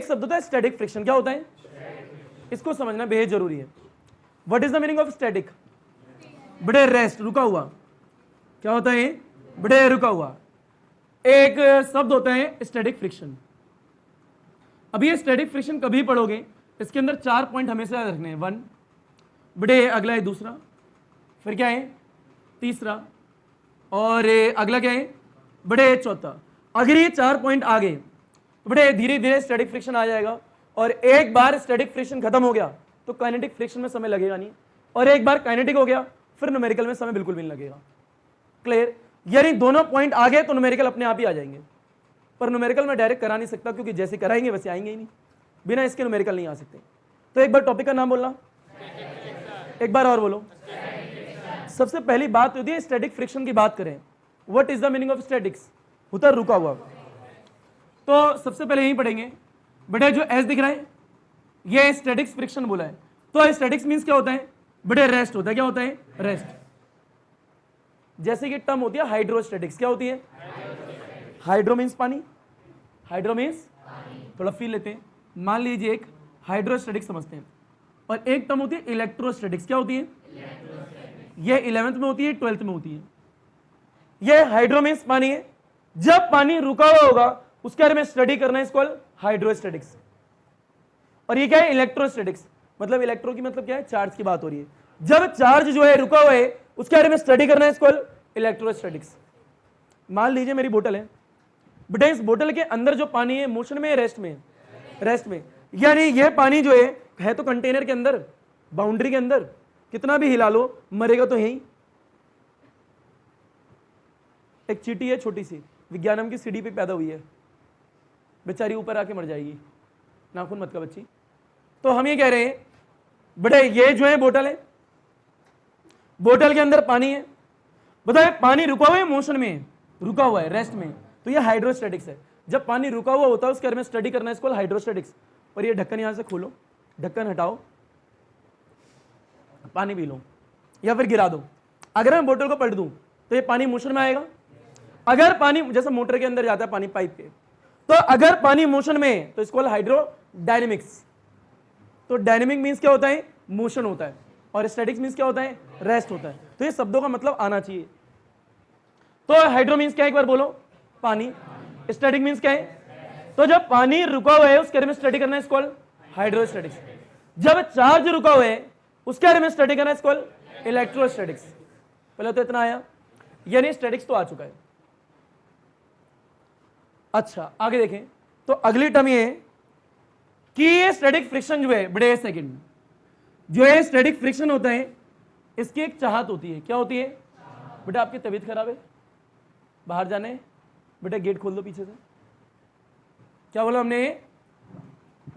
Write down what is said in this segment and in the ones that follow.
शब्द होता है स्टैटिक फ्रिक्शन। क्या होता है? इसको समझना बेहद जरूरी है। What is the meaning of static? बड़े रेस्ट, रुका हुआ। क्या होता है? बड़े रुका हुआ। एक शब्द होता है स्टैटिक फ्रिक्शन। अब ये स्टैटिक फ्रिक्शन कभी पढ़ोगे, इसके अंदर 4 पॉइंट हमेशा याद रखने हैं। 1 बड़े, अगला है दूसरा, फिर क्या है तीसरा, और अगला क्या है बड़े चौथा। अगर ये 4 पॉइंट आ गए तो बड़े धीरे धीरे स्टैटिक फ्रिक्शन आ जाएगा, और एक बार स्टैटिक फ्रिक्शन खत्म हो गया तो काइनेटिक फ्रिक्शन में समय लगेगा नहीं, और एक बार काइनेटिक हो गया फिर न्यूमेरिकल में समय बिल्कुल भी नहीं लगेगा। क्लियर? यानी दोनों पॉइंट आ गए तो न्यूमेरिकल अपने आप ही आ जाएंगे, पर न्यूमेरिकल में डायरेक्ट करा नहीं सकता, क्योंकि जैसे कराएंगे वैसे आएंगे ही नहीं, बिना इसके न्यूमेरिकल नहीं आ सकते। तो एक बार टॉपिक का नाम बोलना, एक बार और बोलो। सबसे पहली बात होती है स्टैटिक फ्रिक्शन की बात करें, what is the meaning of statics? होता है रुका हुआ। तो सबसे पहले यही पढ़ेंगे, बेटे जो एस दिख रहा है ये स्टैटिक्स फ्रिक्शन बोला है। तो स्टैटिक्स मींस क्या होता है? बड़े रेस्ट होता है। क्या होता है? रेस्ट। जैसे कि टर्म होती है हाइड्रोस्टैटिक्स। क्या होती है? हाइड्रो मींस पानी, हाइड्रो मींस थोड़ा फील लेते हैं। मान लीजिए एक हाइड्रोस्टैटिक्स समझते हैं, और एक टर्म होती है इलेक्ट्रोस्टैटिक्स। क्या होती है? ये 11th में होती है, 12th में होती है। ये हाइड्रो मींस पानी है। जब पानी रुका हुआ होगा उसके बारे में स्टडी करना है, इसको हाइड्रोस्टैटिक्स। और ये क्या है? इलेक्ट्रोस्टैटिक्स। मतलब इलेक्ट्रो की मतलब क्या है? चार्ज की बात हो रही है। जब चार्ज जो है रुका हुआ है उसके बारे में स्टडी करना है, इसको इलेक्ट्रोस्टैटिक्स। मान लीजिए मेरी बोतल है, बेटा इस बोतल के अंदर जो पानी है मोशन में है रेस्ट में? रेस्ट में। यानी ये पानी जो है तो कंटेनर के अंदर, बाउंड्री के अंदर, कितना भी हिला लो मरेगा तो यही। एक चींटी है छोटी सी, विज्ञानम की सीढ़ी पे पैदा हुई है, बेचारी ऊपर आके मर जाएगी, नाखून मत का बच्ची। तो हम ये कह रहे हैं बेटे ये जो है बोतल है, बोतल के अंदर पानी है, बताए पानी रुका हुआ है मोशन में, रुका हुआ है रेस्ट में, तो ये हाइड्रोस्टैटिक्स है। जब पानी रुका हुआ होता है उसके बारे में स्टडी करना है, इसको हाइड्रोस्टैटिक्स। पर ये ढक्कन यहां से खोलो, ढक्कन हटाओ, पानी पी लो या फिर गिरा दो। अगर मैं बोतल को पलट दूं तो ये पानी मोशन में आएगा। अगर पानी जैसे मोटर के अंदर जाता है पानी पाइप के, तो अगर पानी मोशन में है तो इसको हाइड्रोडायनेमिक्स। तो डायनेमिक मींस क्या होता है? मोशन होता है, और स्टैटिक्स मींस क्या होता है? रेस्ट होता है। तो ये शब्दों का मतलब आना चाहिए। तो हाइड्रो मींस क्या है? एक बार बोलो, पानी। स्टैटिक मींस क्या है? तो जब पानी रुका हुआ है उसके बारे में स्टडी करना है, इसको हाइड्रोस्टैटिक्स। जब चार्ज रुका हुआ है उसके बारे में स्टडी करना है, इसको इलेक्ट्रोस्टैटिक्स। पहले तो इतना आया, यानी स्टैटिक्स तो आ चुका है। अच्छा आगे देखें, तो अगली टर्म ये कि ये स्टैटिक फ्रिक्शन जो है बड़े सेकंड, जो है स्टैटिक फ्रिक्शन होता है, इसकी एक चाहत होती है। क्या होती है? बेटा आपकी तबीयत खराब है, बाहर जाने है, बेटा गेट खोल दो पीछे से। क्या बोला हमने?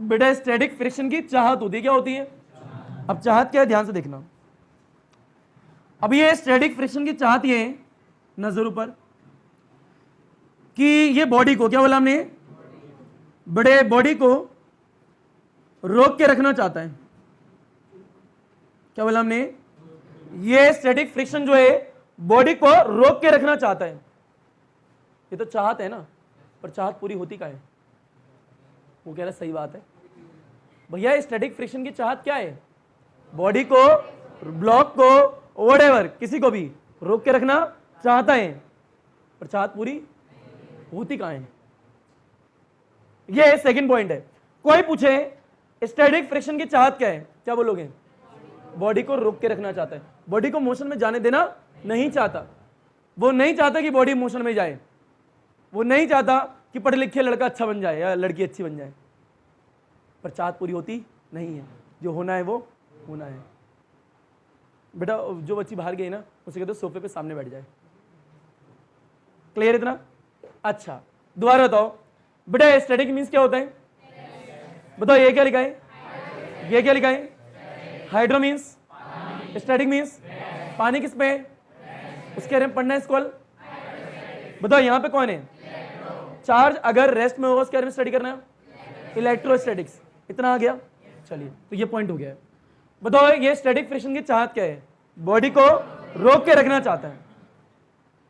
बेटा स्टैटिक फ्रिक्शन की चाहत होती है। क्या होती है? अब चाहत क्या है ध्यान से देखना। अब ये स्टैटिक फ्रिक्शन की चाहत ये है, नजर ऊपर, कि ये बॉडी को, क्या बोला हमने, बड़े बॉडी को रोक के रखना चाहता है। क्या बोला हमने? ये स्टैटिक फ्रिक्शन जो है बॉडी को रोक के रखना चाहता है। ये तो चाहत है ना, पर चाहत पूरी होती क्या है? वो कह रहा सही बात है भैया, स्टैटिक फ्रिक्शन की चाहत क्या है? बॉडी को, ब्लॉक को, व्हाटएवर, किसी को भी रोक के रखना चाहता है, पर चाहत पूरी होती कहां है? ये सेकंड पॉइंट है। कोई पूछे स्टैटिक फ्रिक्शन की चाहत क्या है, क्या बोलोगे? बॉडी को रोक के रखना चाहता है, बॉडी को मोशन में जाने देना नहीं चाहता। वो नहीं चाहता कि बॉडी मोशन में जाए, वो नहीं चाहता कि पढ़े लिखे लड़का अच्छा बन जाए या लड़की अच्छी बन जाए, पर चाहत पूरी होती नहीं है। जो होना है वो होना है। बेटा जो बच्ची बाहर गई ना, उसे कहते सोफे पे सामने बैठ जाए। क्लियर इतना? अच्छा दोबारा बताओ बेटा स्टैटिक मींस क्या होता है? बताओ ये क्या लिखा है, ये क्या लिखा है? हाइड्रो मींस, स्टैटिक मींस पानी किस पे है? उसके बारे में पढ़ना है, इसको बताओ यहाँ पे कौन है? चार्ज अगर रेस्ट में होगा उसके बारे में स्टडी करना है, इलेक्ट्रोस्टैटिक्स। इतना आ गया, चलिए तो ये पॉइंट हो गया है। बताओ ये स्टैटिक फ्रिक्शन की चाहत क्या है? बॉडी को रोक के रखना चाहता है,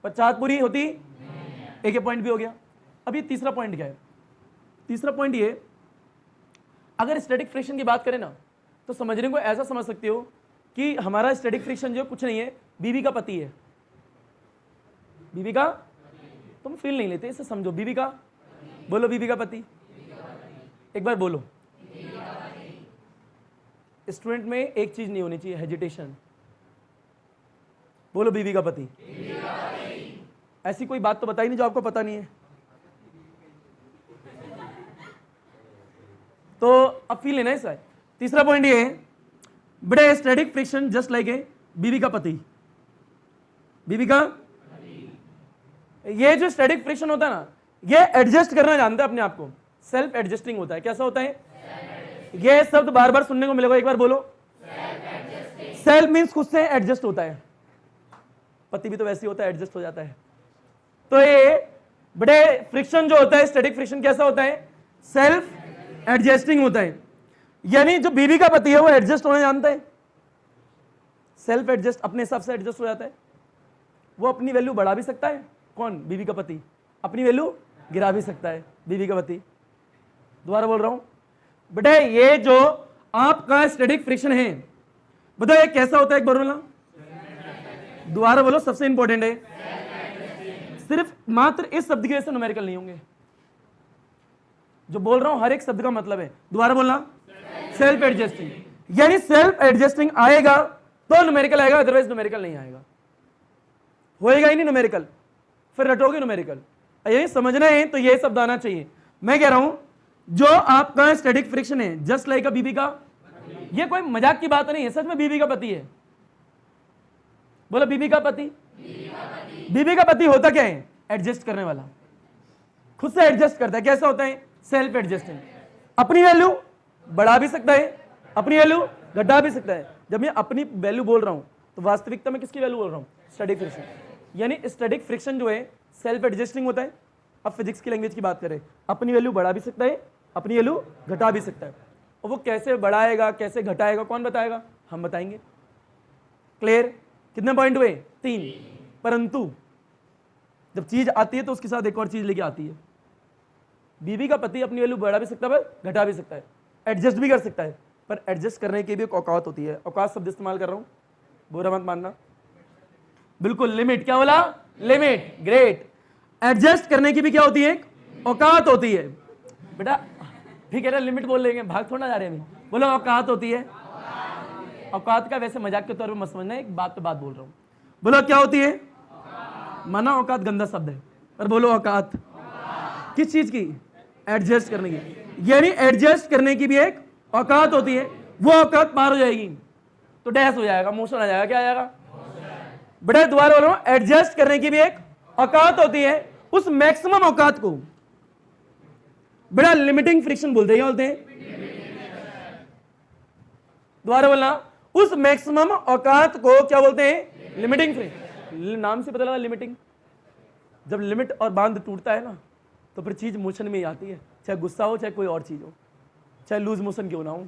पर चाहत पूरी होती, एक ये पॉइंट भी हो गया। अब ये तीसरा पॉइंट क्या है? तीसरा पॉइंट ये अगर स्टैटिक फ्रिक्शन की बात करें ना तो समझने को ऐसा समझ सकते हो कि हमारा स्टैटिक फ्रिक्शन जो कुछ नहीं है, बीवी का पति है। बीवी का, तुम फील नहीं लेते, इसे समझो। बीवी का, बोलो बीवी का पति, एक बार बोलो। स्टूडेंट में एक चीज नहीं होनी चाहिए, हेजिटेशन। बोलो बीवी का पति। ऐसी कोई बात तो बताई नहीं जो आपको पता नहीं है। तो अब फील लेना है सर। तीसरा पॉइंट ये है, बड़े static friction just like a बीवी का पति। बीवी का, ये जो स्टैटिक फ्रिक्शन होता है ना, ये एडजस्ट करना जानता है अपने आप को, सेल्फ एडजस्टिंग होता है। कैसा होता है? ये शब्द बार बार सुनने को मिलेगा, एक बार बोलो। सेल्फ मीन्स खुद से एडजस्ट होता है। पति भी तो वैसे ही होता है, एडजस्ट हो जाता है। तो ये बड़े फ्रिक्शन जो होता है, स्टैटिक फ्रिक्शन कैसा होता है? सेल्फ एडजस्टिंग होता है। यानी जो बीवी का पति है वो एडजस्ट होना जानता है, सेल्फ एडजस्ट, अपने हिसाब से एडजस्ट हो जाता है। वो अपनी वैल्यू बढ़ा भी सकता है। कौन? बीवी का पति। अपनी वैल्यू गिरा भी सकता है, बीवी का पति। दोबारा बोल रहा हूं बेटा, ये जो आपका स्टैटिक फ्रिक्शन है, बताओ ये कैसा होता है? एक बार बोलना, दोबारा बोलो, सबसे इंपॉर्टेंट है। सिर्फ मात्र इस शब्द की वजह से न्यूमेरिकल नहीं होंगे। जो बोल रहा हूं हर एक शब्द का मतलब है। दोबारा बोलना, सेल्फ एडजस्टिंग। यानी सेल्फ एडजस्टिंग आएगा तो न्यूमेरिकल आएगा, अदरवाइज न्यूमेरिकल नहीं आएगा। होएगा ही नहीं न्यूमेरिकल, फिर रटोगे न्यूमेरिकल। यही समझना है तो ये शब्द आना चाहिए। मैं कह रहा हूं जो आपका स्टैटिक फ्रिक्शन है जस्ट लाइक अ बीवी का, ये कोई मजाक की बात नहीं है, सच में बीवी का पति है। बोलो बीवी का पति। बीवी का पति होता क्या है? एडजस्ट करने वाला, खुद से एडजस्ट करता है। कैसा होता है? Self adjusting. अपनी वैल्यू बढ़ा भी सकता है, अपनी वैल्यू घटा भी सकता है। जब मैं अपनी वैल्यू बोल रहा हूं तो वास्तविकता में किसकी वैल्यू बोल रहा हूं? Static friction. यानी स्टैटिक फ्रिक्शन जो है सेल्फ एडजस्टिंग होता है। अब फिजिक्स की लैंग्वेज की बात करें, अपनी वैल्यू बढ़ा भी सकता है, अपनी वैल्यू घटा भी सकता है। और वो कैसे बढ़ाएगा, कैसे घटाएगा, कौन बताएगा? हम बताएंगे। क्लियर? कितने पॉइंट हुए? 3। परंतु जब चीज आती है तो उसके साथ एक और चीज लेके आती है। बीवी का पति अपनी वैल्यू बढ़ा भी सकता है, घटा भी सकता है, एडजस्ट भी कर सकता है, पर एडजस्ट करने की भी एक औकात होती है। औकात शब्द इस्तेमाल कर रहा हूं, बुरा मत मानना। बिल्कुल, लिमिट। क्या बोला? लिमिट। ग्रेट। एडजस्ट करने की भी क्या होती है? एक औकात होती है। बेटा ठीक है ना, लिमिट बोल लेंगे, भाग थोड़ा जा रहे हैं अभी। बोलो औकात होती है। औकात का वैसे मजाक के तौर पे मत समझना, एक बात पे बात बोल रहा हूं। बोलो क्या होती है? माना औकात गंदा शब्द है, पर बोलो औकात। किस चीज की? एडजस्ट करने की। यानी एडजस्ट करने की भी एक औकात होती है। वो औकात पार हो जाएगी तो डैश हो जाएगा, मोशन आ जाएगा। क्या आ जाएगा? बेटा दोबारा बोल रहा हूं, एडजस्ट करने की भी एक औकात होती है। उस मैक्सिमम औकात को बेटा लिमिटिंग फ्रिक्शन बोलते हैं। दोबारा बोलना, उस मैक्सिमम औकात को क्या बोलते हैं? Limiting friction. नाम से पता लगा लिमिटिंग। जब लिमिट और बांध टूटता है ना तो फिर चीज मोशन में ही आती है, चाहे गुस्सा हो, चाहे कोई और चीज हो, चाहे लूज मोशन क्यों ना हो।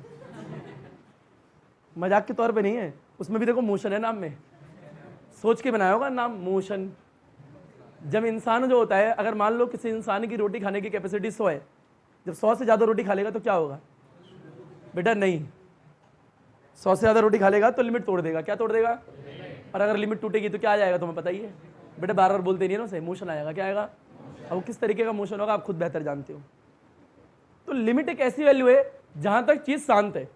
मजाक के तौर पे नहीं है, उसमें भी देखो मोशन है नाम में। सोच के बनाया होगा नाम, मोशन। जब इंसान जो होता है, अगर मान लो किसी इंसान की रोटी खाने की कैपेसिटी 100 है, जब 100 से ज्यादा रोटी खा लेगा तो क्या होगा? बेटा नहीं, 100 से ज्यादा रोटी खा लेगा तो लिमिट तोड़ देगा। क्या तोड़ देगा? और अगर लिमिट टूटेगी तो क्या आ जाएगा? तुम्हें पता ही है। बेटा बार बार बोलते नहीं है ना उसे, मोशन आएगा। क्या आएगा? अब किस तरीके का मोशन होगा आप खुद बेहतर जानते हो। तो लिमिट एक ऐसी वैल्यू है जहां तक चीज शांत है,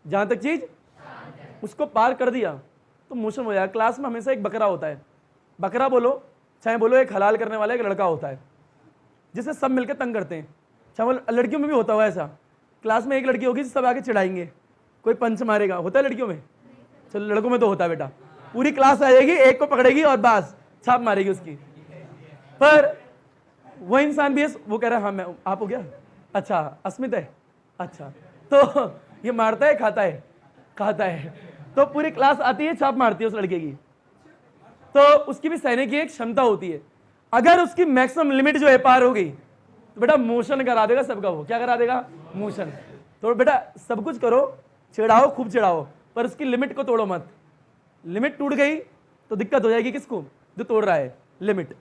जहां तक चीज उसको पार कर दिया तो मोशन हो जाएगा। क्लास में हमेशा एक बकरा होता है। बकरा बोलो चाहे बोलो एक हलाल करने वाला एक लड़का होता है जिसे सब मिलकर तंग करते हैं। चाहे वो लड़कियों में भी होता हुआ ऐसा, क्लास में एक लड़की होगी सब आके चिढ़ाएंगे, कोई पंच मारेगा। होता है लड़कियों में? चलो लड़कों में तो होता है बेटा। पूरी क्लास आ जाएगी, एक को पकड़ेगी और बस छाप मारेगी उसकी। पर वो इंसान भी है, वो कह रहा है हाँ मैं, आप हो गया, अच्छा अस्मित है, अच्छा तो ये मारता है खाता है। तो पूरी क्लास आती है, छाप मारती है उस लड़के की। तो उसकी भी सहने की एक क्षमता होती है। अगर उसकी मैक्सिमम लिमिट जो है पार हो गई तो बेटा मोशन करा देगा सबका। वो क्या करा देगा? मोशन। तो बेटा सब कुछ करो, चिढ़ाओ, खूब चिढ़ाओ, पर उसकी लिमिट को तोड़ो मत। लिमिट टूट गई तो दिक्कत हो जाएगी किसको? जो तोड़ रहा है लिमिट।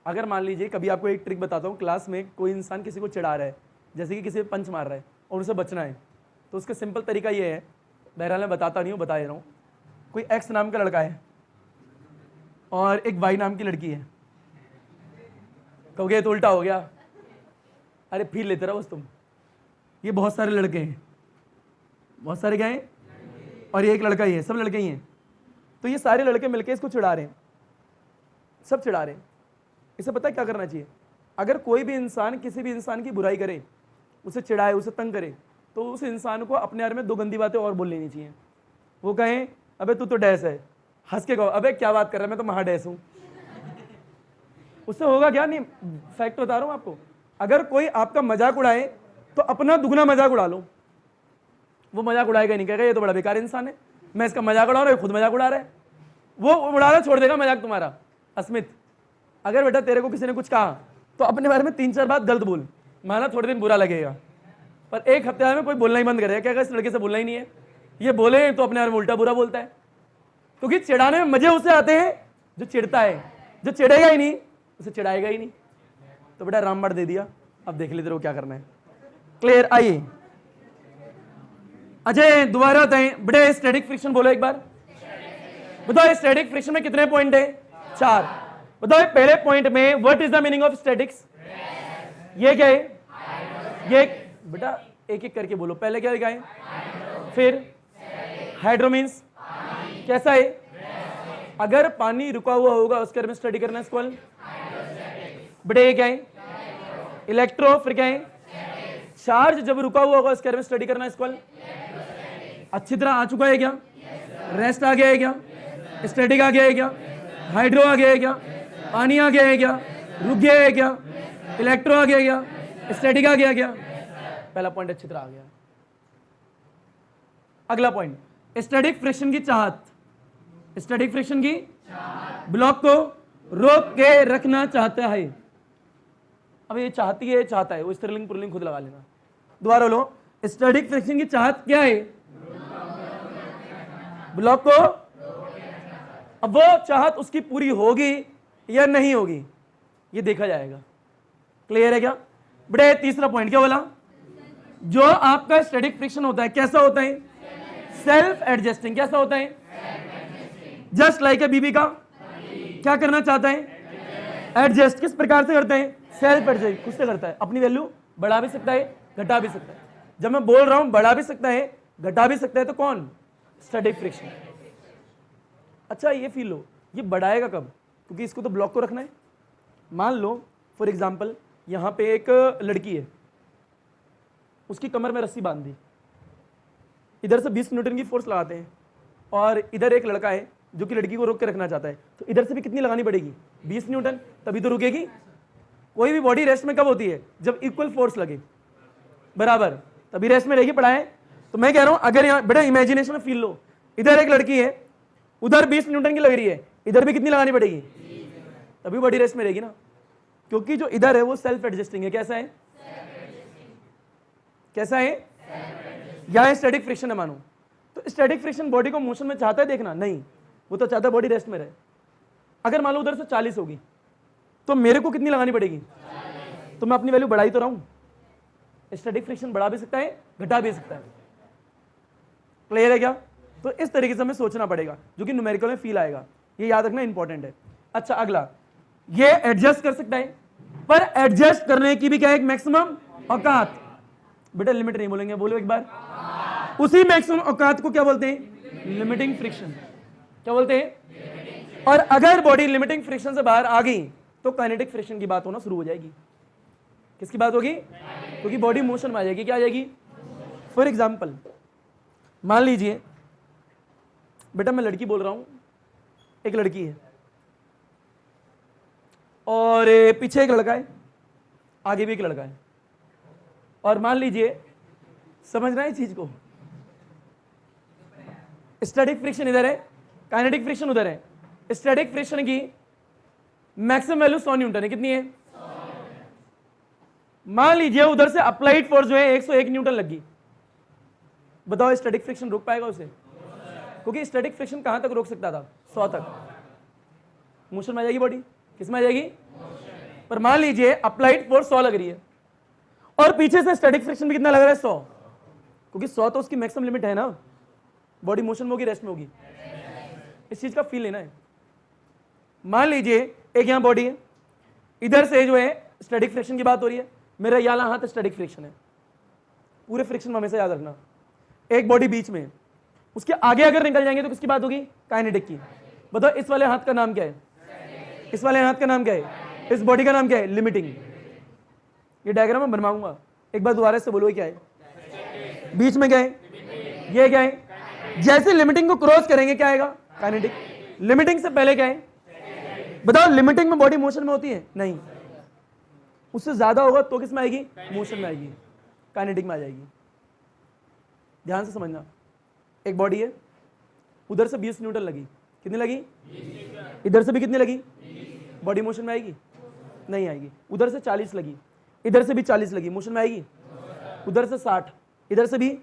अगर मान लीजिए कभी आपको एक ट्रिक बताता हूँ, क्लास में कोई इंसान किसी को चिढ़ा रहा है, जैसे कि किसी पे पंच मार रहा है और उसे बचना है, तो उसका सिंपल तरीका ये है, बहरहाल मैं बताता नहीं हूँ, बता दे रहा हूँ। कोई एक्स नाम का लड़का है और एक वाई नाम की लड़की है, कहोगे तो उल्टा हो गया, अरे फील लेते रहो बस तुम। ये बहुत सारे लड़के हैं, बहुत सारे क्या हैं, और ये एक लड़का ही है, सब लड़के ही हैं। तो ये सारे लड़के मिलके इसको चिढ़ा रहे हैं, सब चिढ़ा रहे हैं। इसे पता है क्या करना चाहिए? अगर कोई भी इंसान किसी भी इंसान की बुराई करे, उसे चिढ़ाए, उसे तंग करे, तो उस इंसान को अपने बारे में 2 गंदी बातें और बोल लेनी चाहिए। वो कहें अबे तू तो डैश है, हंस के कहो अबे क्या बात कर रहा है, मैं तो महा डैश हूं। उससे होगा क्या? नहीं, फैक्ट बता रहा हूं आपको। अगर कोई आपका मजाक उड़ाए तो अपना दुगना मजाक उड़ा लो। वो मजाक उड़ाएगा नहीं, कहेगा ये तो बड़ा बेकार इंसान है, मैं इसका मजाक उड़ा रहा हूं, खुद मजाक उड़ा रहा है। वो उड़ाना छोड़ देगा मजाक तुम्हारा। अस्मित, अगर बेटा तेरे को किसी ने कुछ कहा तो अपने बारे में 3-4 बात गलत बोल, माना थोड़े दिन बुरा लगेगा, पर एक हफ्ते में कोई बोलना ही बंद करेगा, क्या इस लड़के से बोलना ही नहीं है। ये बोले तो अपने बारे में उल्टा बुरा बोलता है, क्योंकि चिढ़ाने में मजे उसे आते हैं जो चिढ़ता है, जो चिढ़ेगा ही नहीं उसे चिढ़ाएगा ही नहीं। तो बेटा रामबाण दे दिया, अब देख लेते रहो क्या करना है। क्लियर? आइए अजय दोबारा बताएं बेटे, स्टैटिक फ्रिक्शन बोलो एक बार। बताओ स्टैटिक फ्रिक्शन में कितने पॉइंट है? 4। बताओ पहले पॉइंट में what is the meaning of statics? ये क्या है? ये बेटा एक एक करके बोलो। पहले क्या लिखा है? फिर हाइड्रो मीन्स कैसा है? अगर पानी रुका हुआ होगा उसके बारे में स्टडी करना इसको। बेटा ये क्या है? इलेक्ट्रो। फिर क्या है? चार्ज जब रुका हुआ होगा उसके बारे में स्टडी करना इसको। अच्छी तरह आ चुका है क्या? रेस्ट आ गया है क्या? स्टैटिक आ गया है क्या? हाइड्रो आ गया है क्या? पानी आ गया है क्या? रुक गया है क्या? इलेक्ट्रो आ गया है क्या? स्टैटिक आ गया क्या? पहला पॉइंट अच्छी तरह आ गया। अगला पॉइंट, स्टैटिक फ्रिक्शन की चाहत। स्टैटिक फ्रिक्शन की ब्लॉक को रोक के रखना चाहता है। अब ये चाहती है, चाहता है, वो स्त्रीलिंग पुल्लिंग खुद लगा लेना। दोबारा लो, स्टैटिक फ्रिक्शन की चाहत क्या है? ब्लॉक को। अब वो चाहत उसकी पूरी होगी या नहीं होगी ये देखा जाएगा। क्लियर है क्या? बेटे तीसरा पॉइंट क्या बोला? जो आपका स्टैटिक फ्रिक्शन होता है कैसा होता है? Self adjusting. कैसा होता है? जस्ट लाइक ए बीबी का क्या करना चाहता है? एडजस्ट। किस प्रकार से करते हैं? सेल्फ एडजस्ट, खुद से करता है। अपनी वैल्यू बढ़ा भी सकता है, घटा भी सकता है। जब मैं बोल रहा हूं बढ़ा भी सकता है, घटा भी सकता है, तो कौन? Static friction. अच्छा ये फील लो, ये बढ़ाएगा कब? क्योंकि इसको तो ब्लॉक को रखना है। मान लो फॉर एग्जाम्पल यहां पे एक लड़की है, उसकी कमर में रस्सी बांध दी, इधर से 20 न्यूटन की फोर्स लगाते हैं, और इधर एक लड़का है जो कि लड़की को रोक के रखना चाहता है, तो इधर से भी कितनी लगानी पड़ेगी? 20 न्यूटन, तभी तो रुकेगी। कोई भी बॉडी रेस्ट में कब होती है? जब इक्वल फोर्स लगे बराबर, तभी रेस्ट में रहेगी। पढ़ाए तो मैं कह रहा हूं अगर यहाँ बेटा इमेजिनेशन में फील लो, इधर एक लड़की है, उधर 20 न्यूटन की लग रही है, इधर भी कितनी लगानी पड़ेगी? तभी बॉडी रेस्ट में रहेगी ना, क्योंकि जो इधर है वो सेल्फ एडजस्टिंग है। कैसा है? कैसा है? यहां स्टैटिक फ्रिक्शन है मानो, तो स्टैटिक फ्रिक्शन बॉडी को मोशन में चाहता है देखना? नहीं, वो तो चाहता है बॉडी रेस्ट में रहे। अगर मान लो उधर से 40 होगी तो मेरे को कितनी लगानी पड़ेगी? तो मैं अपनी वैल्यू बढ़ाई तो रहा हूं। स्टैटिक फ्रिक्शन बढ़ा भी सकता है, घटा भी सकता है। क्लियर है क्या? तो इस तरीके से हमें सोचना पड़ेगा, जो कि न्यूमेरिकल में फील आएगा। ये याद रखना इंपॉर्टेंट है। अच्छा अगला, ये एडजस्ट कर सकता है, पर एडजस्ट करने की भी क्या है? एक मैक्सिमम औकात। बेटा लिमिट नहीं बोलेंगे, बोलो एक बार। उसी मैक्सिमम औकात को क्या बोलते हैं? Limiting friction. क्या बोलते हैं? और अगर बॉडी लिमिटिंग फ्रिक्शन से बाहर आ गई तो काइनेटिक फ्रिक्शन की बात होना शुरू हो जाएगी। किसकी बात होगी? क्योंकि बॉडी मोशन में आ जाएगी। क्या आ जाएगी? फॉर एग्जाम्पल मान लीजिए बेटा मैं लड़की बोल रहा हूं, एक लड़की है और पीछे एक लड़का है, आगे भी एक लड़का है, और मान लीजिए समझना है इस चीज को, स्टैटिक फ्रिक्शन इधर है, काइनेटिक फ्रिक्शन उधर है। स्टैटिक फ्रिक्शन की मैक्सिमम वैल्यू 100 न्यूटन है। कितनी है? मान लीजिए उधर से अप्लाइड फोर्स जो है 101 न्यूटन लगी। बताओ स्टैटिक फ्रिक्शन रोक पाएगा उसे? क्योंकि स्टैटिक फ्रिक्शन कहां तक रोक सकता था? 100 तक। मोशन में आ जाएगी बॉडी। किस में आ जाएगी? पर मान लीजिए अप्लाइड फोर्स 100 लग रही है और पीछे से स्टैटिक फ्रिक्शन भी कितना लग रहा है 100, क्योंकि 100 तो उसकी मैक्सिमम लिमिट है ना, बॉडी मोशन में होगी रेस्ट में होगी, इस चीज का फील लेना है। मान लीजिए एक यहां बॉडी है, इधर से जो है स्टैटिक फ्रिक्शन की बात हो रही है, मेरा याला हाथ स्टैटिक फ्रिक्शन है, पूरे फ्रिक्शन में हमेशा याद रखना। एक बॉडी बीच में, उसके आगे अगर निकल जाएंगे तो किसकी बात होगी, काइनेटिक की। बताओ इस वाले हाथ का नाम क्या है, इस वाले हाथ का नाम क्या है, इस बॉडी का नाम क्या है, लिमिटिंग। ये डायग्राम मैं बनवाऊंगा, एक बार दोबारा से बोलो ये क्या है, बीच में क्या है, ये क्या है। जैसे लिमिटिंग को क्रॉस करेंगे क्या आएगा, काइनेटिक। लिमिटिंग से पहले क्या है बताओ, लिमिटिंग में बॉडी मोशन में होती है नहीं, उससे ज्यादा होगा तो किस में आएगी, मोशन में आएगी, काइनेटिक में आ जाएगी। ध्यान से समझना, एक बॉडी है, उधर से 20 न्यूटन लगी, कितनी लगी, इधर से भी कितनी लगी, बॉडी मोशन में आएगी, नहीं आएगी। उधर से 40 लगी, इधर से भी 40 लगी, मोशन में आएगी। उधर से 60, इधर से भी।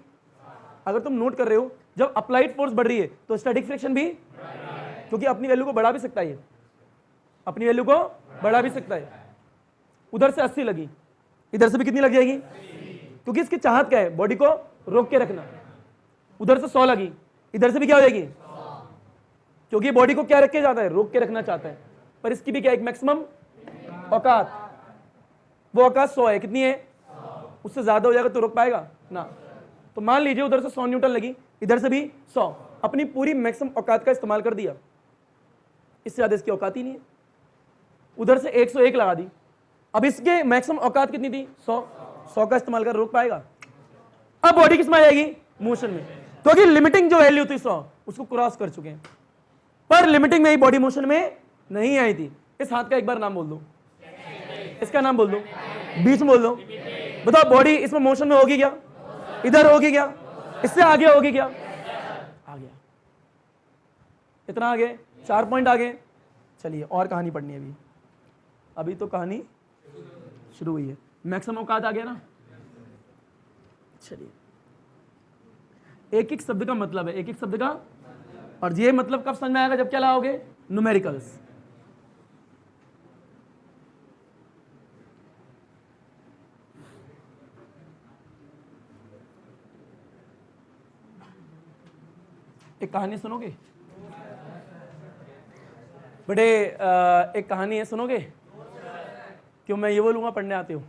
अगर तुम नोट कर रहे हो, जब अप्लाइड फोर्स बढ़ रही है तो स्टैटिक फ्रिक्शन भी, क्योंकि अपनी वैल्यू को बढ़ा भी सकता है, अपनी वैल्यू को बढ़ा भी सकता है। उधर से 80 लगी, इधर से भी कितनी लग जाएगी, क्योंकि इसकी चाहत क्या है, बॉडी को रोक के रखना। उधर से 100 लगी, इधर से भी क्या हो जाएगी, क्योंकि बॉडी को क्या रख के जाता है, रोक के रखना चाहता है। पर इसकी भी क्या एक मैक्सिमम औकात, वो औकात 100 है, कितनी है, उससे ज्यादा हो जाएगा तो रोक पाएगा ना। तो मान लीजिए उधर से 100 न्यूटन लगी, इधर से भी 100, अपनी पूरी मैक्सिमम औकात का इस्तेमाल कर दिया, इससे ज्यादा इसकी औकात ही नहीं है। उधर से 101 लगा दी, अब इसके मैक्सिमम औकात कितनी थी, 100 का इस्तेमाल कर रोक पाएगा। अब बॉडी किस में आ जाएगी, मोशन में, क्योंकि लिमिटिंग जो वैल्यू थी 100 उसको क्रॉस कर चुके हैं, पर लिमिटिंग में ही बॉडी मोशन में नहीं आई थी। इस हाथ का एक बार नाम बोल दो, इसका नाम बोल दो, बीच में बोल दो। बताओ बॉडी इसमें मोशन में होगी क्या, इधर होगी क्या, इससे आगे होगी क्या, आ गया, इतना आगे, 4 पॉइंट आगे। चलिए और कहानी पढ़नी है, अभी तो कहानी शुरू हुई है। मैक्सिमम औकात आ गया ना। चलिए, एक एक शब्द का मतलब है, एक एक शब्द का, और ये मतलब कब समझ में आएगा, जब क्या लाओगे, न्यूमेरिकल्स। एक कहानी सुनोगे बड़े, एक कहानी है, सुनोगे? क्यों मैं ये बोलूंगा पढ़ने आते हो?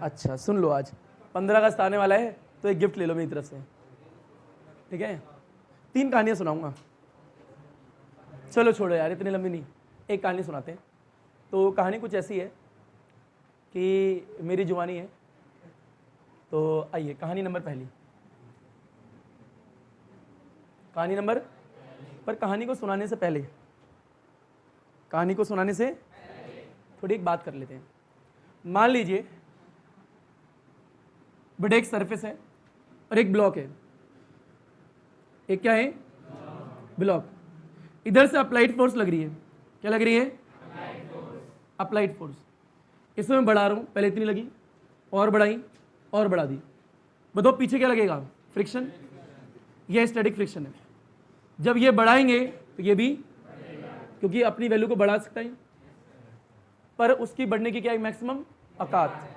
अच्छा सुन लो, आज 15 अगस्त आने वाला है तो एक गिफ्ट ले लो मेरी तरफ से, ठीक है? 3 कहानियां सुनाऊंगा। चलो छोड़ो यार, इतनी लंबी नहीं, एक कहानी सुनाते हैं। तो कहानी कुछ ऐसी है कि मेरी जुबानी है। तो आइए, कहानी नंबर पहली, कहानी नंबर, पर कहानी को सुनाने से पहले, कहानी को सुनाने से थोड़ी एक बात कर लेते हैं। मान लीजिए बड़े एक सरफेस है और एक ब्लॉक है, एक क्या है, ब्लॉक। इधर से अप्लाइड फोर्स लग रही है, क्या लग रही है, अप्लाइड फोर्स। इसमें मैं बढ़ा रहा हूँ, पहले इतनी लगी और बढ़ाई और बढ़ा दी। बताओ पीछे क्या लगेगा, फ्रिक्शन, यह स्टैटिक फ्रिक्शन है। जब ये बढ़ाएंगे तो ये भी, क्योंकि अपनी वैल्यू को बढ़ा सकता है, पर उसकी बढ़ने की क्या है, मैक्सिमम औकात।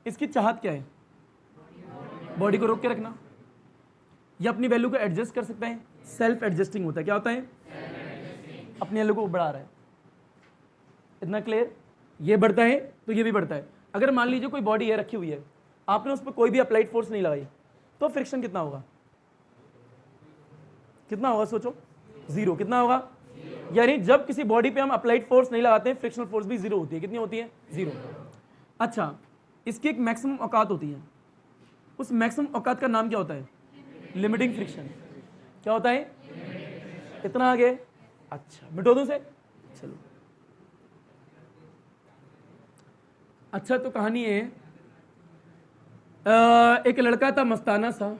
इसकी चाहत क्या है, बॉडी को रोक के रखना। ये अपनी वैल्यू को एडजस्ट कर सकता है, सेल्फ एडजस्टिंग होता है। क्या होता है, अपनी वैल्यू को बढ़ा रहा है। इतना क्लियर? ये बढ़ता है तो ये भी बढ़ता है। अगर मान लीजिए कोई बॉडी है रखी हुई है, आपने उस पर कोई भी अप्लाइड फोर्स नहीं लगाई, तो फ्रिक्शन कितना होगा, कितना होगा सोचो, 0। कितना होगा, यानी जब किसी बॉडी पे हम अप्लाइड फोर्स नहीं लगाते हैं, फ्रिक्शनल फोर्स भी 0 होती है। कितनी होती है, 0। अच्छा, इसकी एक मैक्सिमम औकात होती है, उस मैक्सिमम औकात का नाम क्या होता है, लिमिटिंग फ्रिक्शन। क्या होता है, इतना आगे। अच्छा मिटो दूं से, चलो। अच्छा तो कहानी है, एक लड़का था मस्ताना सा,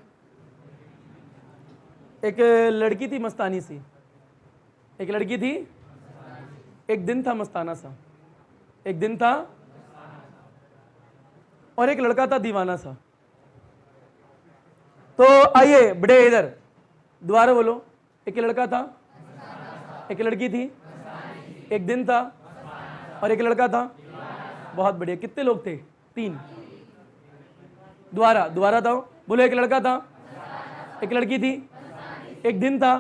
एक लड़की थी मस्तानी सी। एक लड़की थी, एक दिन था मस्ताना सा, एक दिन था, और एक लड़का था दीवाना सा। तो आइए बड़े इधर, दोबारा बोलो। एक लड़का था, एक लड़की थी, एक दिन था, और एक लड़का था। बहुत बढ़िया। कितने लोग थे? 3। दोबारा था। बोलो, एक लड़का था, एक लड़की थी, एक दिन था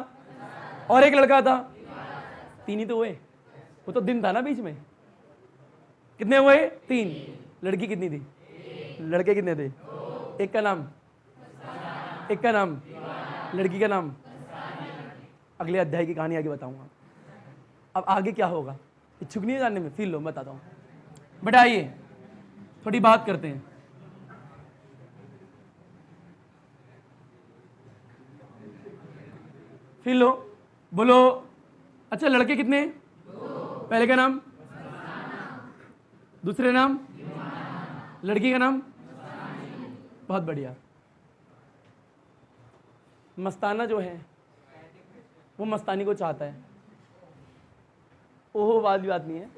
और एक लड़का था। 3 ही तो हुए। वो तो दिन था ना बीच में। कितने हुए? 3। लड़की कितनी थी? लड़के कितने थे? एक का नाम, एक का नाम, लड़की का नाम। अगले अध्याय की कहानी आगे बताऊंगा। अब आगे क्या होगा इच्छुक नहीं है जानने में? फील लो, बताता हूं। बेटा आइए थोड़ी बात करते हैं। Feel low. बोलो। अच्छा, लड़के कितने? पहले का नाम, दूसरे नाम, लड़की का नाम। बहुत बढ़िया। मस्ताना जो है वो मस्तानी को चाहता है। ओहो, वाली बात नहीं है,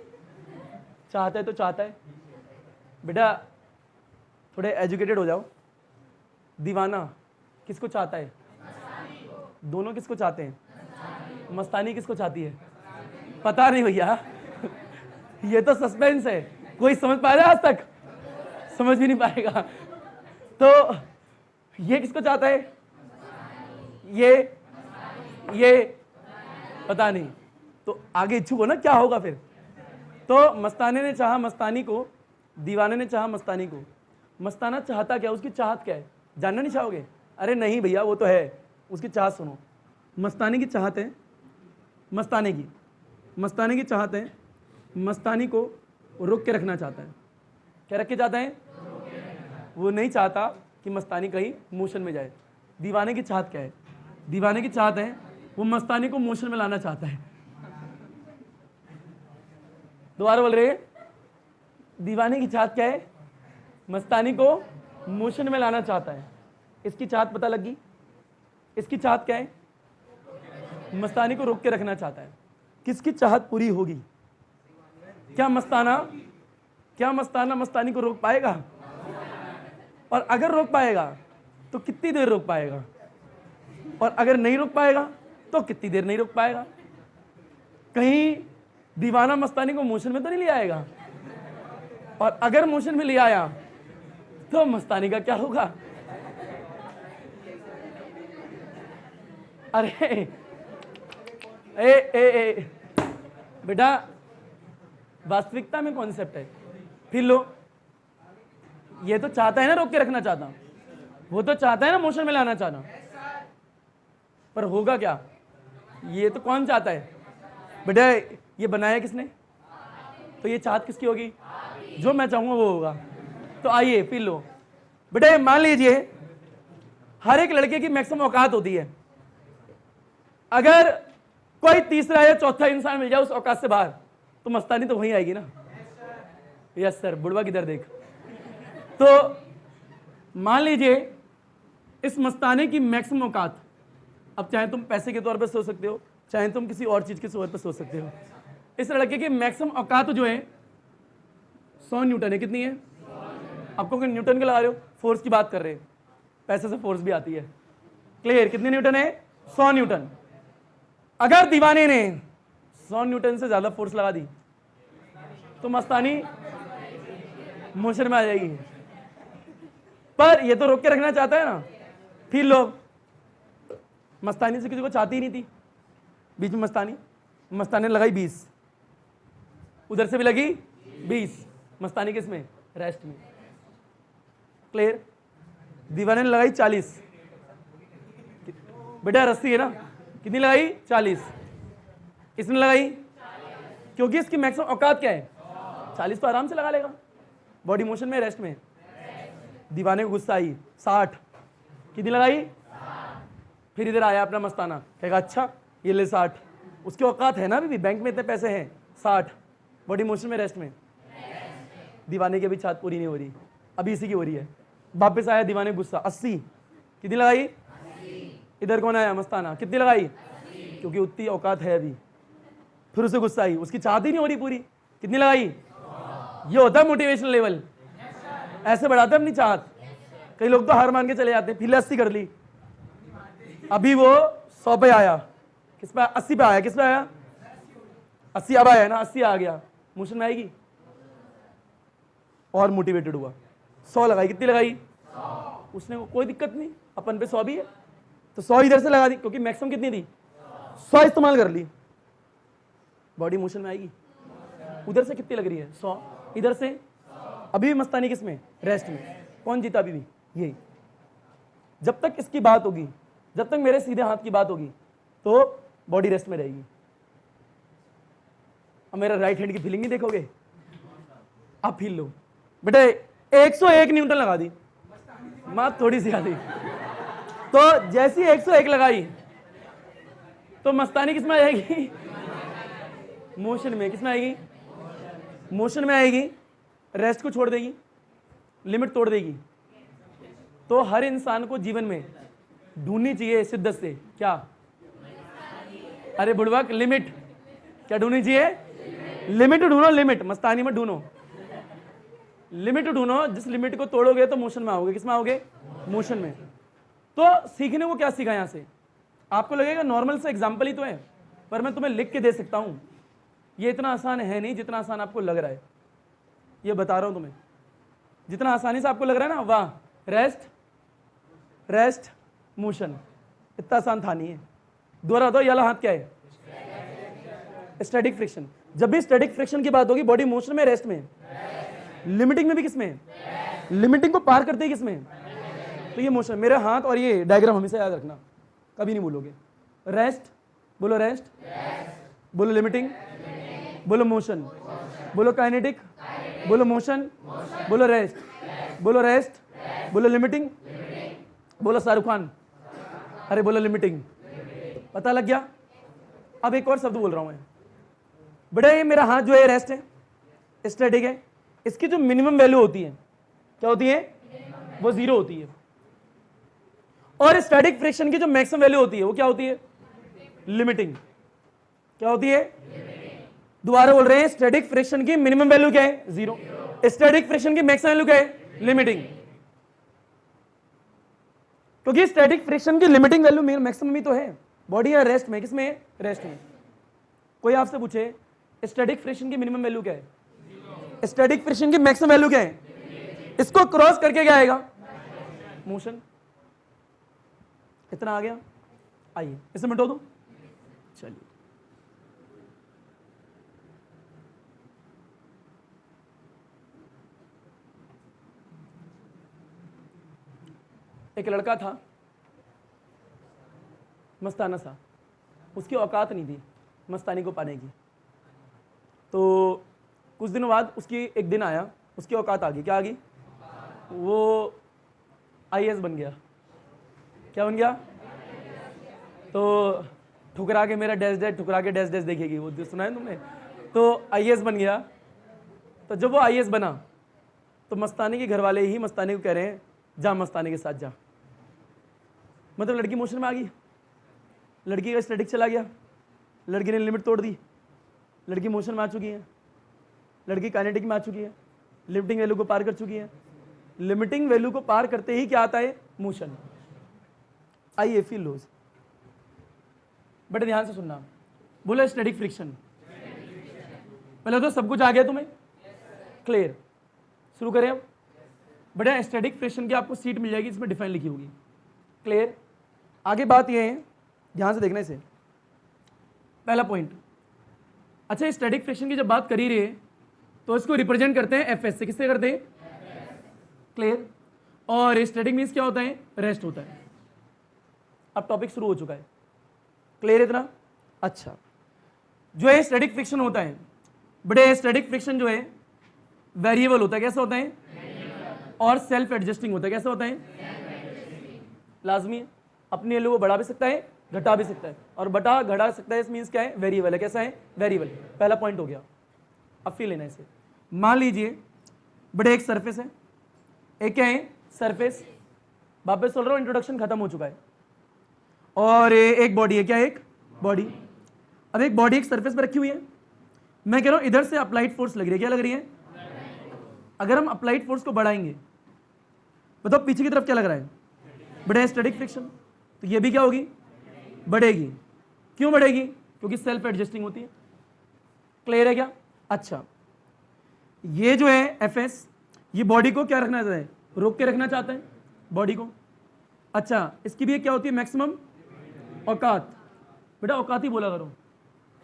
चाहता है तो चाहता है। बेटा थोड़े एजुकेटेड हो जाओ। दीवाना किसको चाहता है? दोनों किसको चाहते हैं? मस्तानी किसको चाहती है? पता नहीं भैया, ये तो सस्पेंस है। कोई समझ पाएगा? आज तक समझ भी नहीं पाएगा। तो ये किसको चाहता है? ये पता नहीं। तो आगे इच्छुक हो ना क्या होगा फिर? तो मस्ताने ने चाहा मस्तानी को, दीवाने ने चाहा मस्तानी को। मस्ताना चाहता क्या? उसकी चाहत क्या है? जानना नहीं चाहोगे? अरे नहीं भैया, वो तो है। उसकी चाहत सुनो। मस्तानी की चाहत है, मस्ताने की चाहत है, मस्तानी को रोक के रखना चाहता है। क्या रख के चाहता है? वो नहीं चाहता कि मस्तानी कहीं मोशन में जाए। दीवाने की चाहत क्या है? दीवाने की चाहत है वो मस्तानी को मोशन में लाना चाहता है। दोबारा बोल रहे, दीवाने की चाहत क्या है? मस्तानी को मोशन में लाना चाहता है। इसकी चाहत पता लगी? इसकी चाहत क्या है? मस्तानी को रोक के रखना चाहता है। किसकी चाहत पूरी होगी? क्या मस्ताना मस्तानी को रोक पाएगा? और अगर रोक पाएगा तो कितनी देर रोक पाएगा? और अगर नहीं रोक पाएगा तो कितनी देर नहीं रोक पाएगा? कहीं दीवाना मस्तानी को मोशन में तो नहीं ले आएगा? और अगर मोशन में ले आया तो मस्तानी का क्या होगा? अरे ए बेटा, वास्तविकता में कॉन्सेप्ट है। फिर लो, ये तो चाहता है ना रोक के रखना चाहता, वो तो चाहता है ना मोशन में लाना चाहना, पर होगा क्या? ये तो कौन चाहता है? बेटा ये बनाया किसने? तो ये चाहत किसकी होगी? जो मैं चाहूंगा वो होगा। तो आइए फिर लो। बेटा मान लीजिए हर एक लड़के की मैक्सिमम औकात होती है। अगर कोई तीसरा या चौथा इंसान मिल जाए उस औकात से बाहर, तो मस्तानी तो वहीं आएगी ना। यस सर, बुढ़वा किधर देख। तो मान लीजिए इस मस्ताने की मैक्सिमम औकात, अब चाहे तुम पैसे के तौर पर सोच सकते हो, चाहे तुम किसी और चीज के तौर पर सोच सकते हो। इस लड़के की मैक्सिमम औकात जो है 100 न्यूटन है। कितनी है? आपको न्यूटन के लगा रहे हो, फोर्स की बात कर रहे हैं। पैसे से फोर्स भी आती है। क्लियर? कितने न्यूटन है? 100 न्यूटन। अगर दीवाने ने 100 न्यूटन से ज्यादा फोर्स लगा दी तो मस्तानी मोशन में आ जाएगी। पर ये तो रोक के रखना चाहता है ना। फिर लोग मस्तानी से किसी को चाहती ही नहीं थी। बीच में मस्तानी ने लगाई 20, उधर से भी लगी 20। मस्तानी किस में? रेस्ट में। क्लियर? दीवाने ने लगाई 40। बेटा रस्सी है ना, कितनी लगाई? 40। इसने लगाई, क्योंकि इसकी मैक्सिमम औकात क्या है? 40 तो आराम से लगा लेगा। बॉडी मोशन में, रेस्ट में। दीवाने को गुस्सा आई 60। कितनी लगाई? फिर इधर आया अपना मस्ताना, कहेगा अच्छा ये ले 60। उसकी औकात है ना, अभी भी बैंक में इतने पैसे हैं। 60 बॉडी मोशन में, रेस्ट में। दीवाने की अभी चाहत पूरी नहीं हो रही, अभी इसी की हो रही है। वापस आया दीवाने गुस्सा 80। कितनी लगाई? इधर कौन आया? मस्ताना। कितनी लगाई? क्योंकि उतनी औकात है अभी। फिर उसे गुस्सा आई, उसकी चाहत ही नहीं हो रही पूरी। कितनी लगाई? ये होता है मोटिवेशनल लेवल। ऐसे बढ़ाते हैं अपनी चाहत। कई लोग तो हार मान के चले जाते हैं। फिर 80 कर ली, अभी वो 100 पे आया। किस पे? 80 पे आया। किस पे आया? 80 अब आया ना, 80 आ गया। मोशन में आएगी। और मोटिवेटेड हुआ, 100 लगाई, कितनी लगाई? उसने कोई दिक्कत नहीं, अपन पे 100 भी है तो 100 इधर से लगा दी, क्योंकि मैक्सिमम कितनी थी? 100 इस्तेमाल कर ली, बॉडी मोशन में आएगी। उधर से कितनी लग रही है? 100, इधर से अभी भी मस्तानी किस में? रेस्ट में। कौन जीता अभी भी? यही। जब तक इसकी बात होगी, जब तक मेरे सीधे हाथ की बात होगी तो बॉडी रेस्ट में रहेगी। अब मेरा राइट हैंड की फीलिंग नहीं देखोगे, आप फील लो बेटे। 101 न्यूटन लगा दी, मात थोड़ी सी आती, तो जैसी 101 लगाई तो मस्तानी किस में आएगी? मोशन में। किस में आएगी? मोशन में आएगी। रेस्ट को छोड़ देगी, लिमिट तोड़ देगी। तो हर इंसान को जीवन में ढूंढनी चाहिए शिद्दत से क्या? अरे बुड़वक, लिमिट। क्या ढूंढनी चाहिए? लिमिट ढूंढो, लिमिट। मस्तानी में ढूंढो, लिमिट ढूंढो। जिस लिमिट को तोड़ोगे तो मोशन में आओगे। किस में आओगे? मोशन में। तो सीखने को क्या सीखा यहां से? आपको लगेगा नॉर्मल सा एग्जाम्पल ही तो है, पर मैं तुम्हें लिख के दे सकता हूं। ये इतना आसान है नहीं जितना आसान आपको लग रहा है, ये बता रहा हूं तुम्हें। जितना आसानी से आपको लग रहा है ना, वाह, रेस्ट रेस्ट मोशन, इतना आसान था नहीं है। दोहरा दो, ये वाला हाथ क्या है? Static friction. जब भी स्टैटिक फ्रिक्शन की बात होगी, बॉडी मोशन में, रेस्ट में, लिमिटिंग में भी किस में? लिमिटिंग को पार करते ही किस में? तो ये मोशन। मेरे हाथ और ये डायग्राम हमेशा याद रखना, कभी नहीं भूलोगे। रेस्ट बोलो, रेस्ट बोलो, लिमिटिंग बोलो, मोशन बोलो, काइनेटिक बोलो, मोशन बोलो, रेस्ट बोलो, रेस्ट बोलो, लिमिटिंग बोलो, शाहरुख खान, अरे बोलो लिमिटिंग। पता लग गया? अब एक और शब्द बोल रहा हूं मैं बेटा। ये मेरा हाथ जो है रेस्ट है, स्टैटिक है। इसकी जो मिनिमम वैल्यू होती है, क्या होती है? वो 0 होती है। और स्टैटिक फ्रिक्शन की जो मैक्सिमम वैल्यू होती है वो क्या होती है? लिमिटिंग। क्या होती है? दोबारा बोल रहे हैं, स्टैटिक फ्रिक्शन की मिनिमम वैल्यू क्या है? 0। स्टैटिक फ्रिक्शन की मैक्सिमम वैल्यू क्या है? लिमिटिंग। क्योंकि स्टैटिक फ्रिक्शन की लिमिटिंग वैल्यू मैक्सिमम ही तो है। बॉडी या रेस्ट में? किसमें? रेस्ट में। कोई आपसे पूछे स्टैटिक फ्रिक्शन की मिनिमम वैल्यू क्या है, स्टैटिक फ्रिक्शन की मैक्सिमम वैल्यू क्या है, इसको क्रॉस करके क्या आएगा? मोशन। इतना आ गया? आइए इसे मिटो दो। चलिए, एक लड़का था मस्ताना सा, उसकी औकात नहीं थी मस्तानी को पाने की। तो कुछ दिनों बाद उसकी एक दिन आया, उसकी औकात आ गई। क्या आ गई? वो IAS बन गया। क्या बन गया? तो ठुकरा के मेरा डैश डैश, ठुकरा के डैश डैश देखेगी, वो सुना है तुमने? तो IAS बन गया। तो जब वो IAS बना तो मस्तानी के घर वाले ही मस्तानी को कह रहे हैं जा मस्तानी के साथ जा। मतलब लड़की मोशन में आ गई, लड़की का स्टैटिक चला गया, लड़की ने लिमिट तोड़ दी, लड़की मोशन में आ चुकी है, लड़की काइनेटिक में आ चुकी है, लिमिटिंग वैल्यू को पार कर चुकी है। लिमिटिंग वैल्यू को पार करते ही क्या आता है? मोशन। आइए फील लोज। बड़े ध्यान से सुनना, बोलो स्टैटिक फ्रिक्शन। पहले तो सब कुछ आ गया तुम्हें? क्लियर? शुरू करें अब। बड़ा स्टैटिक फ्रिक्शन की आपको सीट मिल जाएगी, इसमें डिफाइन लिखी होगी। क्लियर? आगे बात ये है, ध्यान से देखने से। पहला पॉइंट, अच्छा स्टैटिक फ्रिक्शन की जब बात कर ही रही है तो इसको रिप्रेजेंट करते हैं FS से। किससे करते हैं? क्लियर? और स्टैटिक मीन्स क्या होता है? रेस्ट होता है। अब टॉपिक शुरू हो चुका है। क्लियर इतना? अच्छा, जो है स्टैटिक फ्रिक्शन होता है, बड़े स्टैटिक फ्रिक्शन जो है वेरिएबल होता है। कैसा होता है? और सेल्फ एडजस्टिंग होता है। कैसा होता है? लाजमी है, अपनी वैल्यू को बढ़ा भी सकता है, घटा भी सकता है, और बटा घटा सकता है। इस मीन्स क्या है? वेरिएबल है। कैसा है? वेरिएबल। पहला पॉइंट हो गया। अब फील लेना इसे। मान लीजिए बड़े एक सरफेस है, एक क्या है? सरफेस। वापस बोल रहा हूं, इंट्रोडक्शन खत्म हो चुका है। और एक बॉडी है। क्या? एक बॉडी। अब एक बॉडी एक सरफेस पर रखी हुई है। मैं कह रहा हूं इधर से अप्लाइड फोर्स लग रही है। क्या लग रही है? अगर हम अप्लाइड फोर्स को बढ़ाएंगे, बताओ पीछे की तरफ क्या लग रहा है? बढ़े स्टैटिक फ्रिक्शन। तो ये भी क्या होगी? बढ़ेगी। क्यों बढ़ेगी? क्योंकि सेल्फ एडजस्टिंग होती है। क्लियर है क्या? अच्छा, ये जो है Fs, ये बॉडी को क्या रखना चाहता है, रोक के रखना चाहता है बॉडी को। अच्छा, इसकी भी क्या होती है, मैक्सिमम औकात। बेटा औकात ही बोला करो,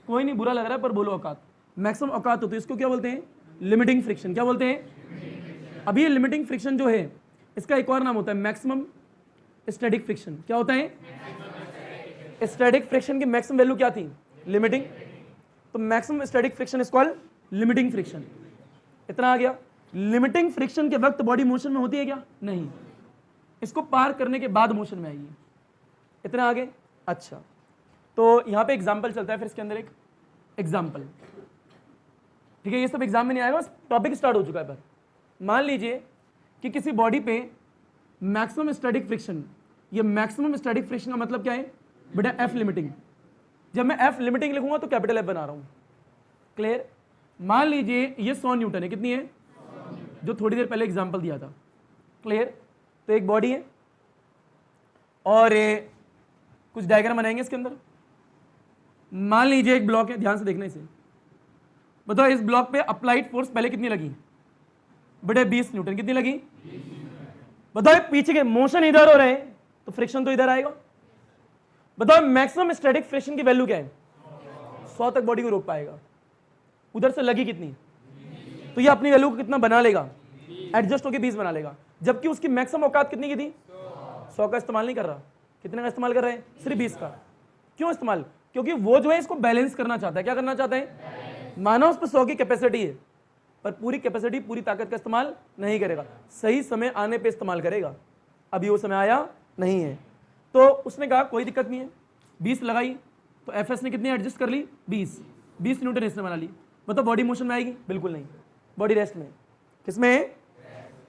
कोई नहीं बुरा लग रहा है पर बोलो औकात। मैक्सिमम औकात होती है, इसको क्या बोलते हैं, लिमिटिंग फ्रिक्शन। क्या बोलते हैं, अभी ये लिमिटिंग फ्रिक्शन जो है इसका एक और नाम होता है मैक्सिमम स्टैटिक फ्रिक्शन। क्या होता है, स्टैटिक फ्रिक्शन की मैक्सिमम वैल्यू क्या थी, लिमिटिंग। तो maximum static friction is called limiting friction. इतना आ गया। लिमिटिंग फ्रिक्शन के वक्त बॉडी मोशन में होती है क्या, नहीं, इसको पार करने के बाद मोशन में आएगी। इतना आगे। अच्छा, तो यहां पे एग्जांपल चलता है, फिर इसके अंदर एक एग्जांपल, ठीक है, ये सब एग्जाम में नहीं आएगा, बस टॉपिक स्टार्ट हो चुका है। पर मान लीजिए कि किसी बॉडी पे मैक्सिमम स्टैटिक फ्रिक्शन, ये मैक्सिमम स्टैटिक फ्रिक्शन का मतलब क्या है बेटा, एफ लिमिटिंग। जब मैं एफ लिमिटिंग लिखूंगा तो कैपिटल एफ बना रहा हूं, क्लियर। मान लीजिए ये 100 न्यूटन है, कितनी है, जो थोड़ी देर पहले एग्जांपल दिया था, क्लियर। तो एक बॉडी है और कुछ डायग्राम बनाएंगे इसके अंदर। मान लीजिए एक ब्लॉक है, ध्यान से देखना इसे, बताओ इस ब्लॉक पे अप्लाइड फोर्स पहले कितनी लगी बेटे, 20 न्यूटन। कितनी लगी, बताओ पीछे के मोशन इधर हो रहे हैं तो फ्रिक्शन तो इधर आएगा। बताओ मैक्सिमम स्टैटिक फ्रिक्शन की वैल्यू क्या है, 100 तक बॉडी को रोक पाएगा। उधर से लगी कितनी, तो ये अपनी वैल्यू को कितना बना लेगा, एडजस्ट होकर 20 बना लेगा। जबकि उसकी मैक्सिमम औकात कितनी की थी, 100 का इस्तेमाल नहीं कर रहा। कितने का इस्तेमाल कर रहे हैं, सिर्फ 20 का। क्यों इस्तेमाल, क्योंकि वो जो है इसको बैलेंस करना चाहता है। क्या करना चाहता है, मानो उस पर 100 की कैपेसिटी है पर पूरी कैपेसिटी, पूरी ताकत का इस्तेमाल नहीं करेगा, सही समय आने पे इस्तेमाल करेगा। अभी वो समय आया नहीं है, तो उसने कहा कोई दिक्कत नहीं है, 20 लगाई तो एफएस ने कितनी एडजस्ट कर ली, 20 न्यूटन इसने बना ली। मतलब बॉडी मोशन में आएगी, बिल्कुल नहीं, बॉडी रेस्ट में। किसमें,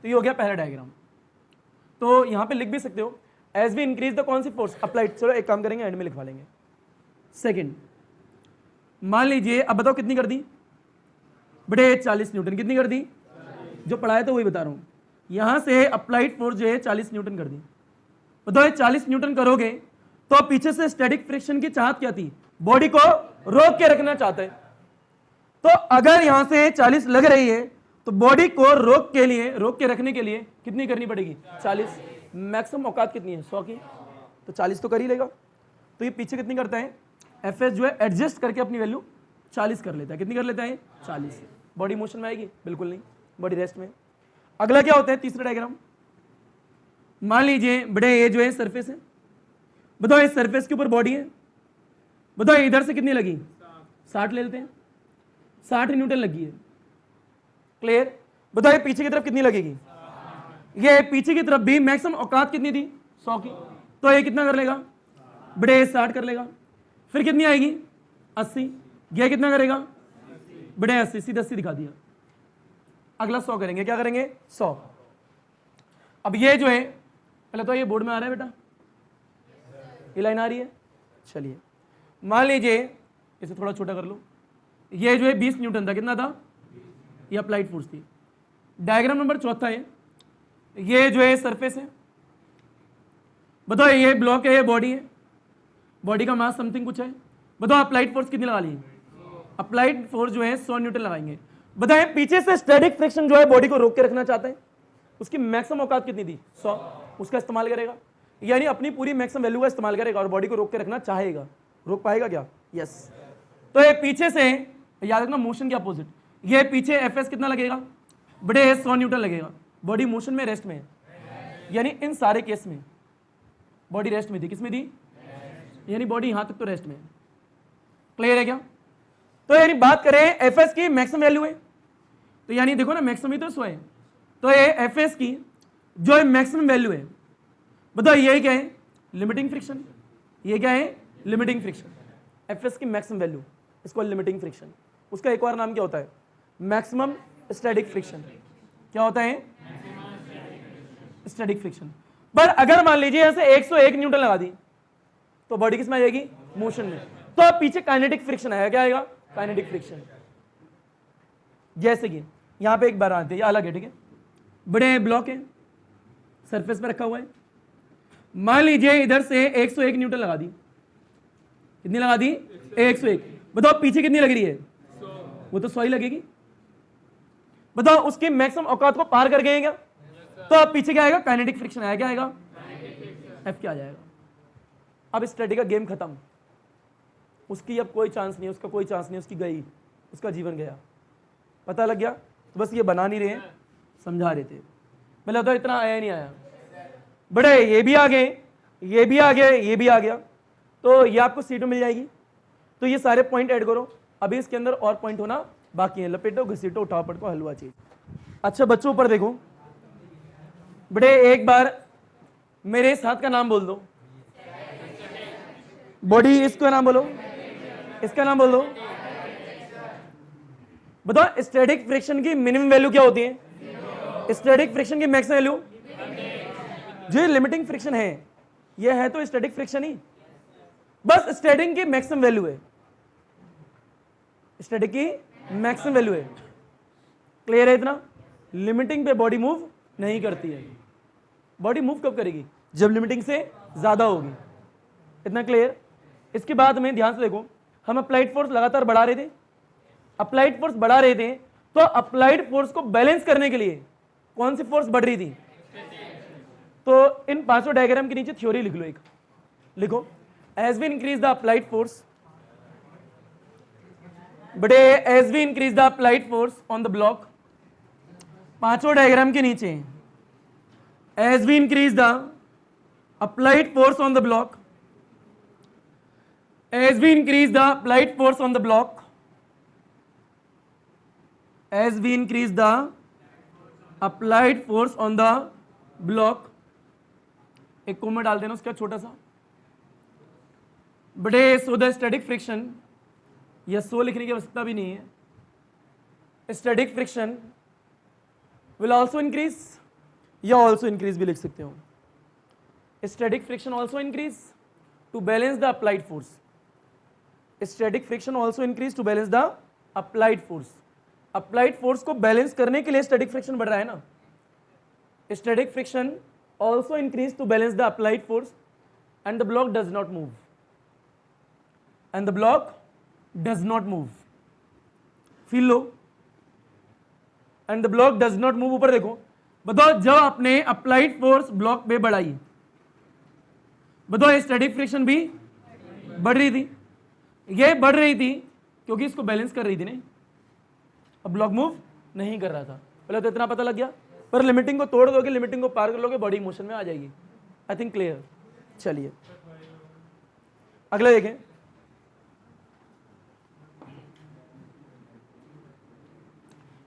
तो ये हो गया पहला डायग्राम। तो यहाँ पे लिख भी सकते हो, एज वी इंक्रीज द कौन सी फोर्स अप्लाइड। चलो एक काम करेंगे, एंड में लिखवा लेंगे। सेकंड, मान लीजिए, अब बताओ कितनी कर दी बेटे, 40 न्यूटन। कितनी कर दी, जो पढ़ाया तो वही बता रहा हूँ। यहां से अप्लाइड फोर्स जो है 40 न्यूटन कर दी। बताओ 40 न्यूटन करोगे तो पीछे से स्टैटिक फ्रिक्शन की चाहत क्या थी, बॉडी को रोक के रखना चाहते हैं। तो अगर यहां से 40 लग रही है तो बॉडी को रोक के रखने के लिए कितनी करनी पड़ेगी, 40। मैक्सिमम औकात कितनी है, 100 की, तो 40 तो कर ही लेगा। तो ये पीछे कितनी करता है, एफएस जो है एडजस्ट करके अपनी वैल्यू 40 कर लेता है। कितनी कर लेता है, 40। बॉडी मोशन में आएगी, बिल्कुल नहीं, बॉडी रेस्ट में। अगला क्या होता है, तीसरा डायग्राम। मान लीजिए बड़े ये जो है सरफेस है, बताओ इस सरफेस के ऊपर बॉडी है। बताओ इधर से कितनी लगी, 60 ले लेते हैं, 60 न्यूटन लगी है, क्लियर। बताओ पीछे की तरफ कितनी लगेगी, ये पीछे की तरफ भी मैक्सिमम औकात कितनी थी, 100 की, तो ये कितना कर लेगा बड़े, 60 कर लेगा। फिर कितनी आएगी, 80। ये कितना करेगा बड़े, 80, सीधा 80 दिखा दिया। अगला 100 करेंगे, क्या करेंगे, 100। अब ये जो है, पहले तो ये बोर्ड में आ रहा है बेटा, ये लाइन आ रही है। चलिए मान लीजिए इसे थोड़ा छोटा कर लो, ये जो है 20 न्यूटन था, कितना था, ये अप्लाइड फोर्स थी। डायग्राम नंबर 4 है, ये जो है सरफेस है। बताओ ये ब्लॉक है, ये बॉडी है, बॉडी का मास समथिंग कुछ है। बताओ अप्लाइड फोर्स कितनी लगा ली, अप्लाइड फोर्स जो है 100 न्यूटन लगाएंगे। बताएं पीछे से स्टैटिक फ्रिक्शन जो है बॉडी को रोक के रखना चाहते हैं, उसकी मैक्सिमम औकात कितनी थी, 100, उसका इस्तेमाल करेगा, यानी अपनी पूरी मैक्सिमम वैल्यू का इस्तेमाल करेगा और बॉडी को रोक के रखना चाहेगा। रोक पाएगा क्या, यस। तो ये पीछे से, याद रखना मोशन के अपोजिट, ये पीछे एफएस कितना लगेगा बड़े, 100 न्यूटन लगेगा। बॉडी मोशन में, रेस्ट में, यानी इन सारे केस में बॉडी रेस्ट में थी। किस में थी, यानी बॉडी यहां तक तो रेस्ट में। क्लियर है क्या। तो यानी बात करें एफएस की मैक्सिमम वैल्यू है, तो यानी देखो ना मैक्सिमम ही तो 100 है, तो ये एफएस की जो है मैक्सिमम वैल्यू है। बताओ ये क्या है, लिमिटिंग फ्रिक्शन। ये क्या है, लिमिटिंग फ्रिक्शन। एफएस की मैक्सिमम वैल्यू, इसको लिमिटिंग फ्रिक्शन। उसका एक और नाम क्या होता है, मैक्सिमम स्टैटिक फ्रिक्शन। क्या होता है, स्टैटिक फ्रिक्शन। पर अगर मान लीजिए यहां से 101 न्यूटन लगा दी तो बॉडी किस में आ जाएगी, मोशन में। तो अब पीछे काइनेटिक फ्रिक्शन आएगा, क्या आएगा, काइनेटिक फ्रिक्शन। जैसे कि यहां पे एक बार आते हैं, ये अलग है, ठीक है, बड़े ब्लॉक है, सरफेस पे रखा हुआ है। मान लीजिए इधर से 101 न्यूटन लगा दी। कितनी लगा दी, 101। बताओ पीछे कितनी लग रही है, वो तो 100 ही लगेगी। बताओ उसकी मैक्सिमम औकात को पार कर गए क्या? तो अब पीछे क्या आएगा? काइनेटिक फ्रिक्शन आया, क्या आएगा? एफ क्या आ जाएगा? अब स्टडी का गेम खत्म, उसकी अब कोई चांस नहीं, उसका कोई चांस नहीं, उसकी गई, उसका जीवन गया। पता लग गया? तो बस ये बना नहीं रहे, समझा रहे थे। मैं लगता इतना आया नहीं आया। बड़े ये भी आ गए, ये भी आ गया, ये भी आ गया, तो ये आपको सीट मिल जाएगी। तो ये सारे पॉइंट ऐड करो। अभी इसके अंदर और पॉइंट होना बाकी है। लपेटो, घसीटो, उठाओ, पटको, हलवा चीज। अच्छा बच्चों ऊपर देखो, बड़े एक बार मेरे साथ का नाम बोल दो। बॉडी, इसका नाम बोलो, इसका नाम बोल दो। बताओ स्टैटिक फ्रिक्शन की मिनिमम वैल्यू क्या होती है? स्टैटिक फ्रिक्शन की मैक्सिमम वैल्यू? जो लिमिटिंग फ्रिक्शन है, ये है तो स्टैटिक फ्रिक्शन ही, बस स्टैटिक की मैक्सिमम वैल्यू है, स्टैटिक की मैक्सिमम वैल्यू है। क्लियर है इतना? लिमिटिंग पे बॉडी मूव नहीं करती है। बॉडी मूव कब करेगी? जब लिमिटिंग से ज्यादा होगी। इतना क्लियर? इसके बाद में ध्यान से देखो, हम अप्लाइड फोर्स लगातार बढ़ा रहे थे, अप्लाइड फोर्स बढ़ा रहे थे, तो अप्लाइड फोर्स को बैलेंस करने के लिए कौन सी फोर्स बढ़ रही थी? तो इन पांचों डायग्राम के नीचे थ्योरी लिख लो। एक लिखो, as we increase the applied force, बड़े as we increase the applied force on the block, पांचों डायग्राम के नीचे as we increase the applied force on the block, as we increase the applied force on the block, as we increase the applied force on the block, एक coma डाल देना उसका छोटा सा, बड़े सो द स्टैटिक फ्रिक्शन, या सो लिखने की आवश्यकता भी नहीं है, static friction will also increase, या ऑल्सो इंक्रीज भी लिख सकते हो। Static friction also increase to balance the applied force, static friction also increase to balance the applied force. Applied force को बैलेंस करने के लिए स्टैटिक फ्रिक्शन बढ़ रहा है ना। Static friction also increase to balance the applied force and the block does not move, and the block does not move. फील लो, and the block does not move. ऊपर देखो, बताओ जब आपने अप्लाइड फोर्स ब्लॉक पे बढ़ाई, बताओ स्टैटिक फ्रिक्शन भी बढ़ रही थी, ये बढ़ रही थी क्योंकि इसको बैलेंस कर रही थी नहीं, अब ब्लॉक मूव नहीं कर रहा था। पहले तो इतना पता लग गया, पर लिमिटिंग को तोड़ दोगे, लिमिटिंग को पार कर लोगे, बॉडी मोशन में आ जाएगी। I think clear? चलिए अगला देखें।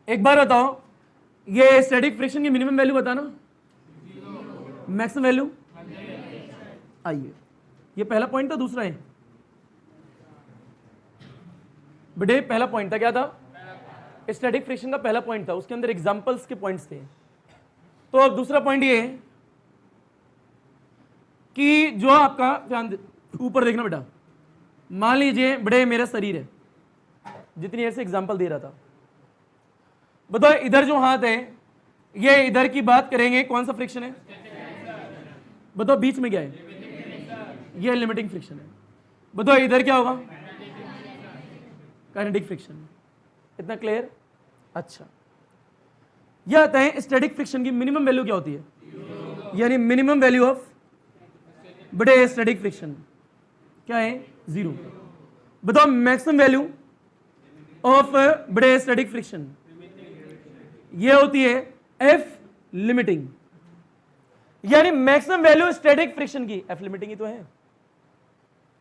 एक बार बताओ, ये स्टैटिक फ्रिक्शन की मिनिमम वैल्यू बताना, मैक्सिमम वैल्यू। आइए, ये पहला पॉइंट था। दूसरा है बेटे, पहला पॉइंट था क्या था? स्टैटिक फ्रिक्शन का पहला पॉइंट था, उसके अंदर एग्जांपल्स के पॉइंट्स थे। तो अब दूसरा पॉइंट ये है कि जो आपका ध्यान ऊपर देखना बेटा, मान लीजिए बड़े मेरा शरीर है, जितनी देर से एग्जांपल दे रहा था, बताओ इधर जो हाथ है, ये इधर की बात करेंगे, कौन सा फ्रिक्शन है? बताओ बीच में क्या है? ये लिमिटिंग फ्रिक्शन है। बताओ इधर क्या होगा? Kinetic friction. इतना क्लियर? अच्छा, यह आता है स्टैटिक फ्रिक्शन की मिनिमम वैल्यू क्या होती है? यानी मिनिमम वैल्यू ऑफ बड़े स्टैटिक फ्रिक्शन क्या है? 0। बताओ मैक्सिमम वैल्यू ऑफ बड़े स्टैटिक फ्रिक्शन, यह होती है एफ लिमिटिंग। यानी मैक्सिमम वैल्यू स्टैटिक फ्रिक्शन की एफ लिमिटिंग ही तो है।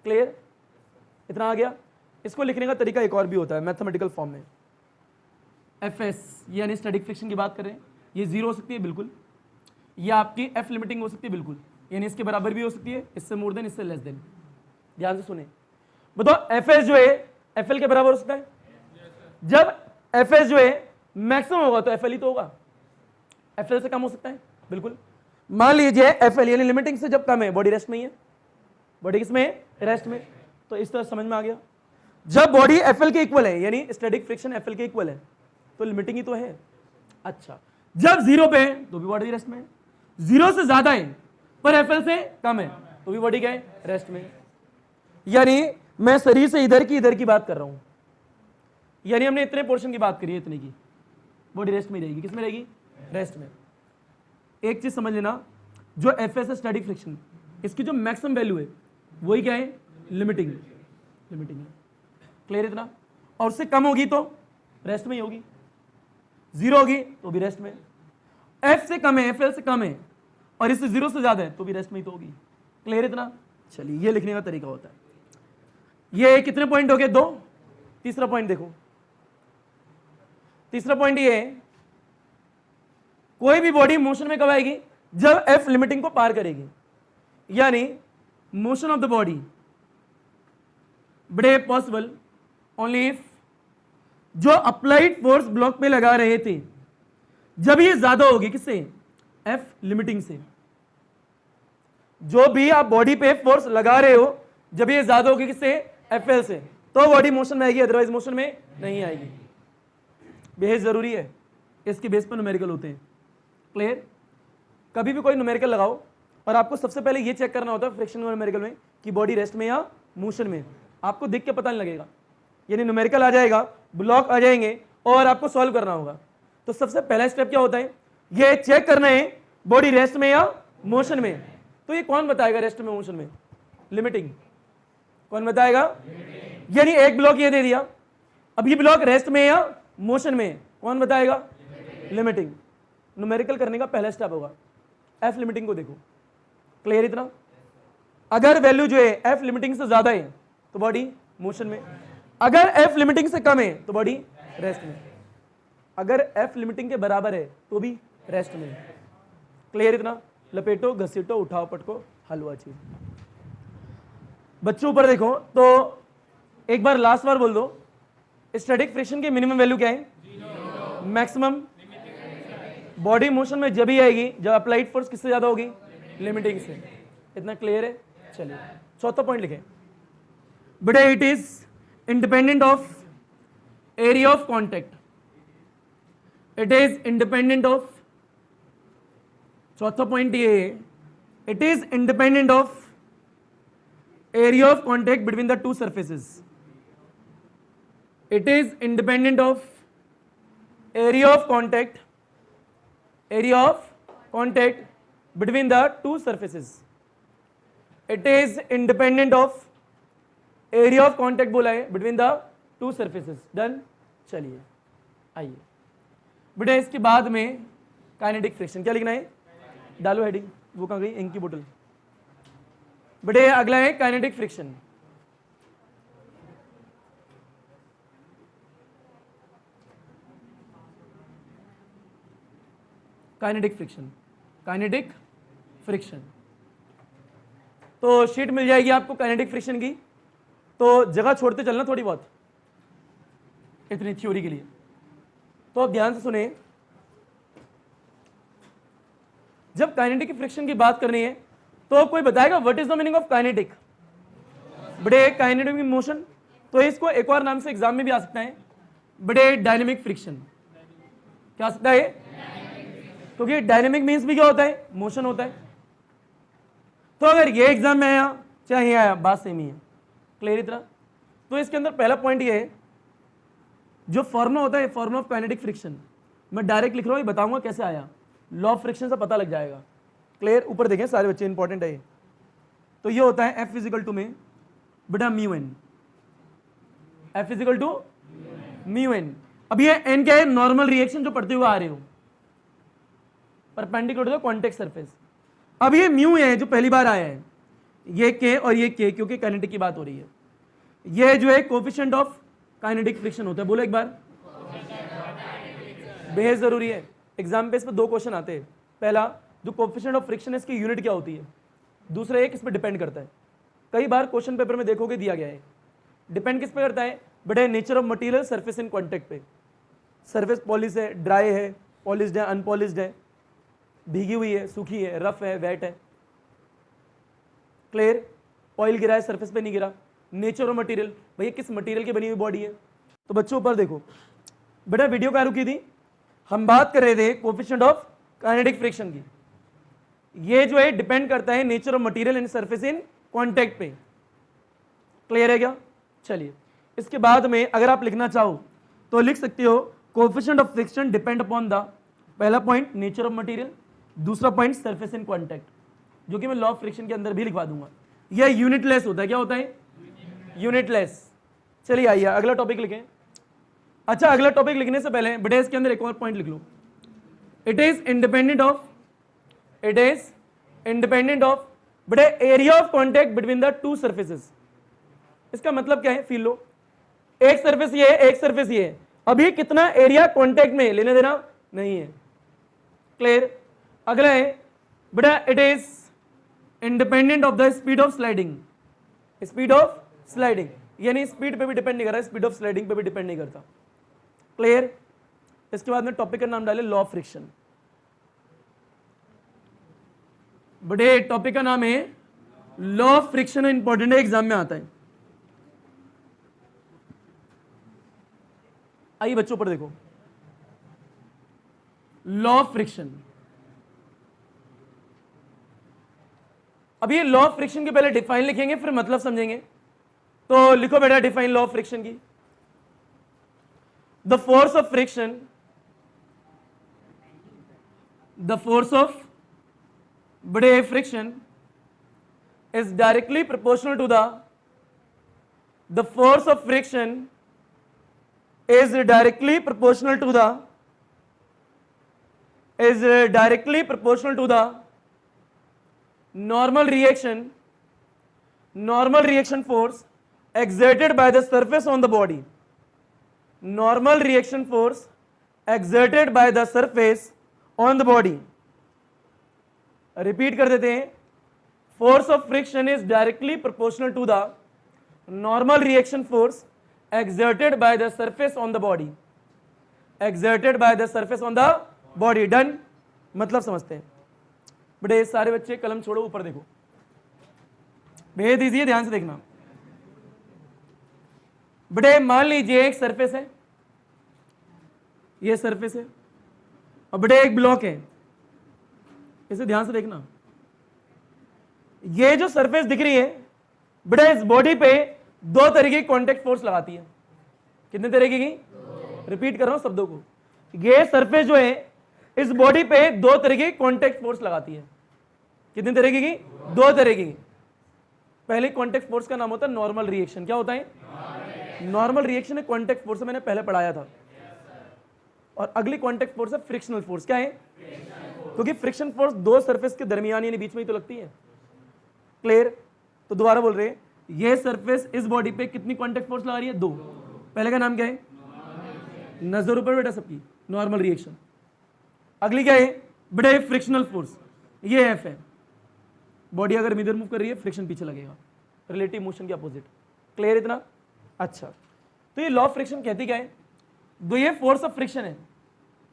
क्लियर? इतना आ गया? इसको लिखने का तरीका एक और भी होता है मैथमेटिकल फॉर्म में। एफ एस यानी स्टैटिक फ्रिक्शन की बात कर रहे हैं, ये 0 हो सकती है बिल्कुल, या आपकी एफ लिमिटिंग हो सकती है बिल्कुल, यानी इसके बराबर भी हो सकती है, इससे मोर देन, इससे लेस देन। ध्यान से सुने, बताओ एफ एस जो है एफ एल के बराबर हो सकता है। जब एफ एस जो है मैक्सिमम होगा तो एफ एल ही तो होगा, एफ एल से कम हो सकता है बिल्कुल। मान लीजिए एफ एल यानी लिमिटिंग से जब कम है, बॉडी रेस्ट में ही है, बॉडी किसमें है? रेस्ट में। तो इस तरह समझ में आ गया। जब बॉडी एफ एल के इक्वल है, यानी स्टैटिक फ्रिक्शन एफ एल के इक्वल है, तो लिमिटिंग ही तो है। अच्छा, जब 0 पे है तो भी बॉडी रेस्ट में है, 0 से ज्यादा है पर एफ एल से कम है तो भी बॉडी क्या है? रेस्ट में। यानी मैं शरीर से इधर की बात कर रहा हूं, यानी हमने इतने पोर्शन की बात करी है, इतने की। बॉडी रेस्ट में रहेगी। किस में रहेगी? रेस्ट में। एक चीज समझ लेना, जो एफ एस है स्टैटिक फ्रिक्शन, इसकी जो मैक्सिमम वैल्यू है वही क्या है? लिमिटिंग है। क्लियर इतना? और उससे कम होगी तो रेस्ट में ही होगी, 0 होगी तो भी रेस्ट में। एफ से कम है, एफ एल से कम है और इससे 0 से ज्यादा है तो भी रेस्ट में ही तो होगी। क्लियर इतना? चलिए, ये लिखने का तरीका होता है। ये कितने पॉइंट हो गए? 2। तीसरा पॉइंट देखो, तीसरा पॉइंट ये है, कोई भी बॉडी मोशन में कब आएगी? जब एफ लिमिटिंग को पार करेगी। यानी मोशन ऑफ द बॉडी बड़े पॉसिबल ओनली इफ जो अप्लाइड फोर्स ब्लॉक पे लगा रहे थे जब ये ज्यादा होगी, किससे? एफ लिमिटिंग से। जो भी आप बॉडी पे फोर्स लगा रहे हो जब ये ज्यादा होगी, किससे? एफ एल से, तो बॉडी मोशन में आएगी, अदरवाइज मोशन में नहीं आएगी। बेहद जरूरी है, इसके बेस पर न्यूमेरिकल होते हैं। क्लियर? कभी भी कोई न्यूमेरिकल लगाओ और आपको सबसे पहले ये चेक करना होता है फ्रिक्शन न्यूमेरिकल में कि बॉडी रेस्ट में या मोशन में। आपको देख के पता नहीं लगेगा, यानी न्यूमेरिकल आ जाएगा, ब्लॉक आ जाएंगे और आपको सॉल्व करना होगा। तो सबसे पहला स्टेप क्या होता है? ये चेक करना है बॉडी रेस्ट में या मोशन में। तो ये कौन बताएगा रेस्ट में मोशन में? लिमिटिंग। कौन बताएगा? यानी एक ब्लॉक ये दे दिया, अब ये ब्लॉक रेस्ट में या मोशन में, कौन बताएगा? लिमिटिंग। न्यूमेरिकल करने का पहला स्टेप होगा एफ लिमिटिंग को देखो। क्लियर इतना? अगर वैल्यू जो है एफ लिमिटिंग से ज्यादा है तो बॉडी मोशन में, अगर एफ लिमिटिंग से कम है तो बॉडी रेस्ट में, अगर एफ लिमिटिंग के बराबर है तो भी रेस्ट में। क्लियर इतना? लपेटो, घसीटो, उठाओ, पटको, हलवा चीज। बच्चों ऊपर देखो तो एक बार लास्ट बार बोल दो, स्टैटिक फ्रिक्शन की मिनिमम वैल्यू क्या है? मैक्सिमम। बॉडी मोशन में जब ही आएगी जब अप्लाइड फोर्स किससे ज्यादा होगी? लिमिटिंग से। इतना क्लियर है? चलिए, चौथा पॉइंट लिखें। But it is independent of area of contact. It is independent of, चौथा पॉइंट ये है, it is independent of area of contact between the two surfaces. It is independent of area of contact, area of contact between the two surfaces. It is independent of area of contact बोला है between the two surfaces. Done? चलिए आइए बेटा, इसके बाद में kinetic friction क्या लिखना है? डालो हेडिंग। वो कहाँ गई? इंक की बोतल। बेटे अगला है kinetic friction. Kinetic friction, kinetic friction. तो शीट मिल जाएगी आपको काइनेटिक फ्रिक्शन की, तो जगह छोड़ते चलना थोड़ी बहुत इतनी थ्योरी के लिए। तो अब ध्यान से सुने, जब काइनेटिक फ्रिक्शन की बात करनी है तो कोई बताएगा what is the meaning of kinetic? बड़े काइनेटिक मोशन, तो इसको एक और नाम से एग्जाम में भी आ सकता है, बड़े डायनेमिक फ्रिक्शन। क्या आ सकता है? क्योंकि डायनेमिक मीन्स भी क्या होता है? मोशन होता है। तो अगर ये एग्जाम में आया चाहे ये आया, बात सेम ही है। क्लियर इतना? तो इसके अंदर पहला पॉइंट ये है, जो फॉर्मूला होता है फॉर्मूला ऑफ काइनेटिक फ्रिक्शन, मैं डायरेक्ट लिख रहा हूं, ये बताऊंगा कैसे आया, लॉ ऑफ फ्रिक्शन से पता लग जाएगा। क्लियर? ऊपर देखें सारे बच्चे, इंपॉर्टेंट है ये। तो ये होता है एफ फिजिकल टू में बेटा mu N, F F equal to mu N. अब ये एन क्या है? नॉर्मल रिएक्शन जो पढ़ते हुए आ रहे हो, perpendicular to the contact surface. अब ये म्यू है जो पहली बार आया है, ये के और ये के, क्योंकि काइनेटिक की बात हो रही है। ये जो है कोफिशिएंट ऑफ काइनेटिक फ्रिक्शन होता है। बोलो एक बार, बेहद जरूरी है। एग्जाम पे इस पर 2 क्वेश्चन आते हैं। पहला, जो कोफिशिएंट ऑफ फ्रिक्शन है इसकी यूनिट क्या होती है? दूसरा, एक इस पर डिपेंड करता है। कई बार क्वेश्चन पेपर में देखोगे दिया गया है। डिपेंड किस पे करता है? बड़े nature of material, surface in contact पे। सरफेस पॉलिश है, ड्राई है, पॉलिश्ड है, अनपॉलिश्ड है, भीगी हुई है, सूखी है, रफ है, वेट है। क्लियर? ऑयल गिरा है सरफेस पे नहीं गिरा। नेचर ऑफ मटेरियल, भैया किस मटेरियल की बनी हुई बॉडी है। तो बच्चों ऊपर देखो बेटा, वीडियो कहाँ रुकी थी? हम बात कर रहे थे कोफिशिएंट ऑफ काइनेटिक फ्रिक्शन की। ये जो है डिपेंड करता है nature of material and surface in contact पे। क्लियर है क्या? चलिए, इसके बाद में अगर आप लिखना चाहो तो लिख सकते हो coefficient of friction depend upon the, पहला पॉइंट नेचर ऑफ मटेरियल, दूसरा पॉइंट सरफेस इन कॉन्टैक्ट, जो कि मैं लॉ ऑफ फ्रिक्शन के अंदर भी लिखवा दूंगा। यह यूनिटलेस होता है। क्या होता है? यूनिटलेस। चलिए आइए अगला टॉपिक लिखें। अच्छा, अगला टॉपिक लिखने से पहले बेटा इसके अंदर एक और पॉइंट लिख लो। इट इज इंडिपेंडेंट ऑफ बेटा area of contact between the two surfaces. इसका मतलब क्या है? फील लो, एक सरफेस ये है, एक सरफेस ये है, अभी कितना एरिया कॉन्टैक्ट में लेने देना नहीं है। क्लियर? अगला है बेटा it is independent of the speed of sliding. Speed of sliding यानी स्पीड पे भी डिपेंड नहीं कर रहा, स्पीड ऑफ स्लाइडिंग पे भी डिपेंड नहीं करता। क्लियर? इसके बाद में टॉपिक का नाम डाले लॉ ऑफ फ्रिक्शन। बड़े टॉपिक का नाम है लॉ ऑफ फ्रिक्शन, इंपॉर्टेंट है, एग्जाम में आता है। आइए बच्चों पर देखो, लॉ ऑफ फ्रिक्शन। अब ये लॉ ऑफ फ्रिक्शन के पहले डिफाइन लिखेंगे, फिर मतलब समझेंगे। तो लिखो बेटा डिफाइन लॉ ऑफ फ्रिक्शन की। The force of friction, the force of बड़े friction is directly proportional to the force of friction is directly proportional to the normal reaction force exerted by the surface on the body. Normal reaction force exerted by the surface on the body. Repeat कर देते हैं। Force of friction is directly proportional to the normal reaction force exerted by the surface on the body. Exerted by the surface on the body. Done? मतलब समझते हैं। बड़े सारे बच्चे कलम छोड़ो, ऊपर देखो, भेज दीजिए, ध्यान से देखना। बड़े मान लीजिए एक सरफेस है, ये सरफेस है, और बड़े एक ब्लॉक है, इसे ध्यान से देखना। ये जो सरफेस दिख रही है बेटा, इस बॉडी पे दो तरीके की कॉन्टैक्ट फोर्स लगाती है। कितने तरीके की? रिपीट कर रहा हूं शब्दों को। ये सरफेस जो है इस बॉडी पे दो तरीके की कॉन्टैक्ट फोर्स लगाती है। कितने तरीके की? दो तरीके की। पहले कॉन्टैक्ट फोर्स का नाम होता है नॉर्मल रिएक्शन। क्या होता है? नॉर्मल रिएक्शन है कॉन्टैक्ट फोर्स, मैंने पहले पढ़ाया था। और अगली कॉन्टैक्ट फोर्स है फ्रिक्शनल फोर्स। क्या है? क्योंकि फ्रिक्शन फोर्स दो सरफेस के दरमियान यानी बीच में ही तो लगती है। क्लियर? तो दोबारा बोल रहे हैं, ये सरफेस इस बॉडी पे कितनी कॉन्टैक्ट फोर्स लगा रही है? दो। पहले का नाम क्या है? नजर ऊपर बेटा सबकी, नॉर्मल रिएक्शन। अगली क्या है बेटा? फ्रिक्शनल फोर्स, ये एफ है। बॉडी अगर इधर मूव कर रही है, फ्रिक्शन पीछे लगेगा, रिलेटिव मोशन के अपोजिट। क्लियर इतना? अच्छा, तो ये लॉ ऑफ फ्रिक्शन कहती क्या है? जो ये फोर्स ऑफ फ्रिक्शन है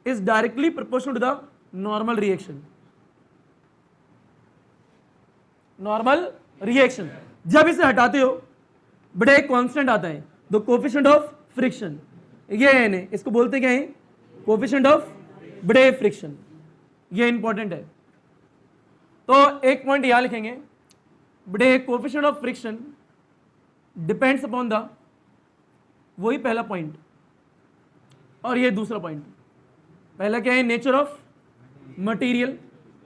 is directly proportional to the normal reaction. Normal reaction, जब इसे हटाते हो बेटा एक कांस्टेंट आता है, द कोएफिशिएंट ऑफ फ्रिक्शन। ये एन है, इसको बोलते क्या है? कोएफिशिएंट ऑफ बेटा फ्रिक्शन। ये इंपॉर्टेंट है। तो एक पॉइंट यहां लिखेंगे, बेटा coefficient of friction depends upon the, वही पहला पॉइंट, और ये दूसरा पॉइंट। पहला क्या है? Nature of material.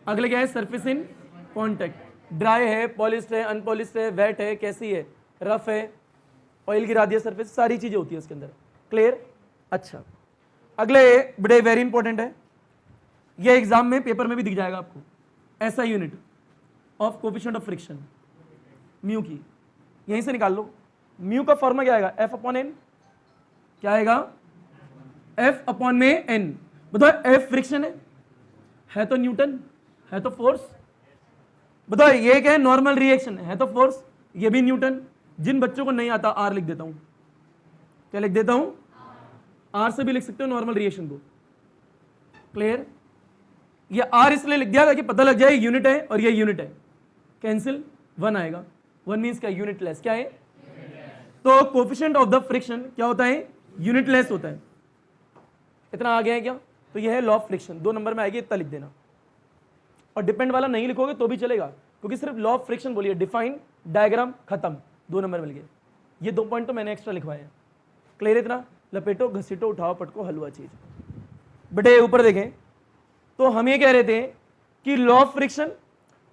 अगले क्या है? Surface in contact. ड्राई है, पॉलिश्ड है, अनपॉलिश्ड है, वेट है, कैसी है, रफ है, ऑयल गिरा दिया सरफेस, सारी चीजें होती है उसके अंदर। क्लियर? अच्छा, अगले बड़े वेरी इंपॉर्टेंट है, ये एग्जाम में पेपर में भी दिख जाएगा आपको। ऐसा unit of coefficient of friction, mu की, यहीं से निकाल लो। म्यू का फॉर्मूला क्या आएगा? F upon N. क्या आएगा? एफ अपॉन में एन। बताओ एफ फ्रिक्शन है तो न्यूटन, है तो फोर्स। बताओ ये क्या है? नॉर्मल रिएक्शन है तो फोर्स, ये भी न्यूटन। जिन बच्चों को नहीं आता आर लिख देता हूं। क्या लिख देता हूं? आर से भी लिख सकते हो नॉर्मल रिएक्शन को। क्लियर? ये आर इसलिए लिख दिया ताकि पता लग जाए यूनिट है और ये यूनिट है। कैंसिल, वन आएगा। वन मीन्स क्या? यूनिटलेस। क्या है? तो कोएफिशिएंट ऑफ द फ्रिक्शन क्या होता है? यूनिटलेस होता है। इतना आ गया है क्या? तो यह है लॉ ऑफ फ्रिक्शन। 2 नंबर में आएगी, इतना लिख देना। और डिपेंड वाला नहीं लिखोगे तो भी चलेगा, क्योंकि सिर्फ लॉ ऑफ फ्रिक्शन बोलिए, डिफाइन, डायग्राम, खत्म, 2 नंबर मिल गए। ये 2 पॉइंट तो मैंने एक्स्ट्रा लिखवाए हैं। क्लियर इतना? लपेटो, घसीटो, उठाओ, पटको, हलवा चीज। बेटे ऊपर देखें तो हम ये कह रहे थे कि लॉ ऑफ फ्रिक्शन,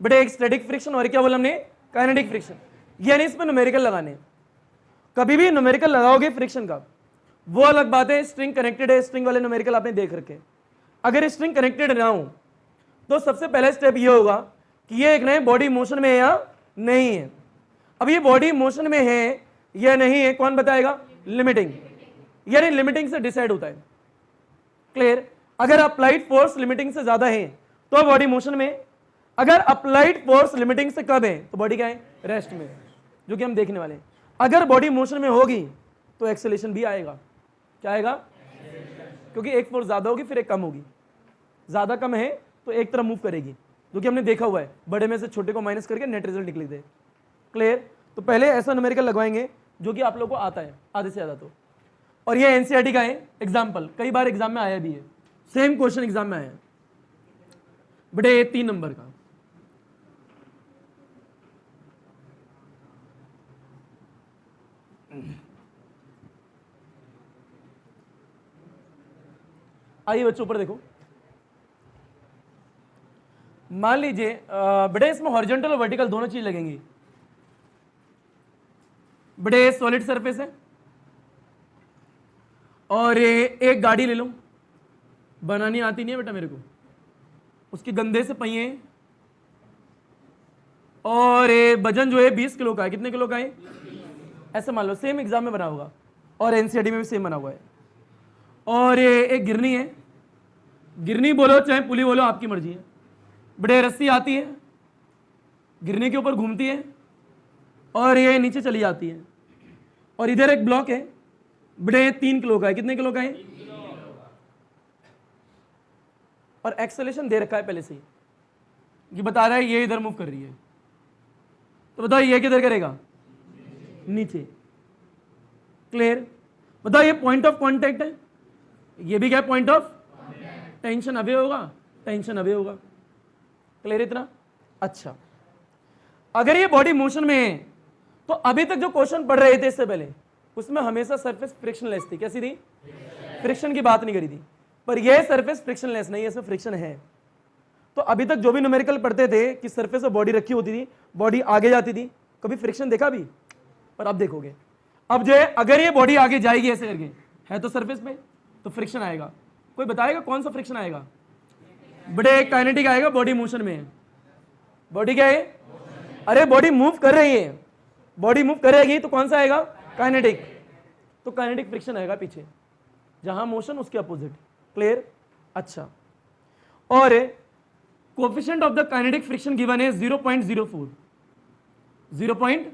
बेटे एक स्टैटिक फ्रिक्शन और क्या बोला हमने, काइनेटिक फ्रिक्शन, यानी इसमें न्यूमेरिकल लगाने। कभी भी न्यूमेरिकल लगाओगे फ्रिक्शन का, वो अलग बात है, स्ट्रिंग कनेक्टेड है, स्ट्रिंग वाले न्यूमेरिकल आपने देख रखे। अगर स्ट्रिंग कनेक्टेड ना हो तो सबसे पहला स्टेप ये होगा कि ये एक नए बॉडी मोशन में है या नहीं है। अब ये बॉडी मोशन में है या नहीं है कौन बताएगा, लिमिटिंग, यानी लिमिटिंग से डिसाइड होता है। क्लियर? अगर अप्लाइड फोर्स लिमिटिंग से ज्यादा है तो बॉडी मोशन में, अगर अप्लाइड फोर्स लिमिटिंग से कम है तो बॉडी क्या है, रेस्ट में, जो कि हम देखने वाले हैं। अगर बॉडी मोशन में होगी तो एक्सेलेरेशन भी आएगा। क्या आएगा? क्योंकि एक फोर्स ज्यादा होगी फिर एक कम होगी, ज्यादा कम है तो एक तरफ मूव करेगी, जो कि हमने देखा हुआ है, बड़े में से छोटे को माइनस करके नेट रिजल्ट निकल दे। क्लियर? तो पहले ऐसा न्यूमेरिकल लगवाएंगे जो कि आप लोगों को आता है आधे से ज्यादा। तो और ये एनसीईआरटी का है एग्जाम्पल, कई बार एग्जाम में आया भी है, सेम क्वेश्चन एग्जाम में आया है बेटे, 3 नंबर का। आइए बच्चों ऊपर देखो, मान लीजिए बेटे इसमें हॉरिजॉन्टल और वर्टिकल दोनों चीज लगेंगी। बेटे सॉलिड सरफेस है और एक गाड़ी ले लो, बनानी आती नहीं है बेटा मेरे को, उसके गंदे से पहिए और वजन जो है 20 किलो का है। कितने किलो का है? ऐसे मान लो, सेम एग्जाम में बना होगा और एनसीईआरटी में भी सेम बना हुआ है। और एक गिरनी है, गिरनी बोलो चाहे पुली बोलो आपकी मर्जी है। बड़े रस्सी आती है, गिरनी के ऊपर घूमती है और ये नीचे चली जाती है। और इधर एक ब्लॉक है, बड़े 3 किलो का है। कितने किलो का है? और एक्सेलेरेशन दे रखा है पहले से ही, ये बता रहा है ये इधर मूव कर रही है, तो बताओ ये किधर करेगा? नीचे। क्लियर? बताओ ये पॉइंट ऑफ कांटेक्ट है, ये भी क्या है? पॉइंट ऑफ टेंशन अवे होगा, टेंशन अवे होगा। क्लियर इतना? अच्छा, अगर ये बॉडी मोशन में है तो अभी तक जो क्वेश्चन पढ़ रहे थे इससे पहले, उसमें हमेशा सरफेस फ्रिक्शनलेस थी। कैसी थी? फ्रिक्शन की बात नहीं करी थी, पर यह सरफेस फ्रिक्शनलेस नहीं है, इसमें फ्रिक्शन है। तो अभी तक जो भी न्यूमेरिकल पढ़ते थे कि सरफेस पे बॉडी रखी होती थी, बॉडी आगे जाती थी, कभी फ्रिक्शन देखा भी? पर अब देखोगे, अब जो है अगर ये बॉडी आगे जाएगी ऐसे करके, है तो सरफेस पे, तो फ्रिक्शन आएगा। कोई बताएगा कौन सा फ्रिक्शन आएगा? बड़े काइनेटिक आएगा, बॉडी मोशन में है। बॉडी क्या है? अरे बॉडी मूव कर रही है, बॉडी मूव करेगी तो कौन सा आएगा? काइनेटिक। तो काइनेटिक फ्रिक्शन आएगा पीछे, जहां मोशन उसके अपोजिट। क्लियर? अच्छा, और coefficient of the kinetic friction given है 0.04। 0.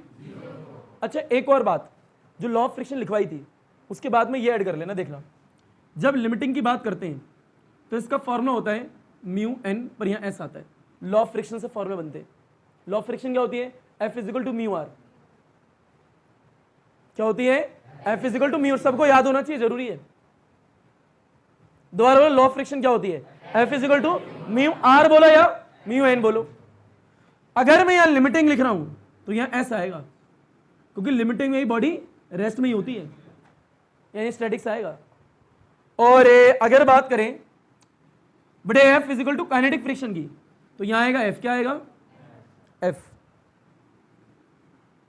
अच्छा, एक और बात, जो लॉ ऑफ फ्रिक्शन लिखवाई थी उसके बाद में ये ऐड कर लेना। देखना, जब लिमिटिंग की बात करते हैं तो इसका फॉर्मूला होता है म्यू एन, पर यहाँ एस आता है। लॉ ऑफ फ्रिक्शन से फॉर्मूला बनते हैं। लॉ ऑफ फ्रिक्शन क्या होती है? F equal to mu R. क्या होती है? F equal to mu. सबको याद होना चाहिए, जरूरी है। दोबारा बोलो, लॉ ऑफ फ्रिक्शन क्या होती है? F equal to mu R बोलो या म्यू एन बोलो। अगर मैं यहां लिमिटिंग लिख रहा हूं तो यहां एस आएगा, क्योंकि लिमिटिंग में ही बॉडी रेस्ट में ही होती है, यानी स्टैटिक्स आएगा। और अगर बात करें बड़े F equal to kinetic friction की, तो यहां आएगा एफ। क्या आएगा? एफ।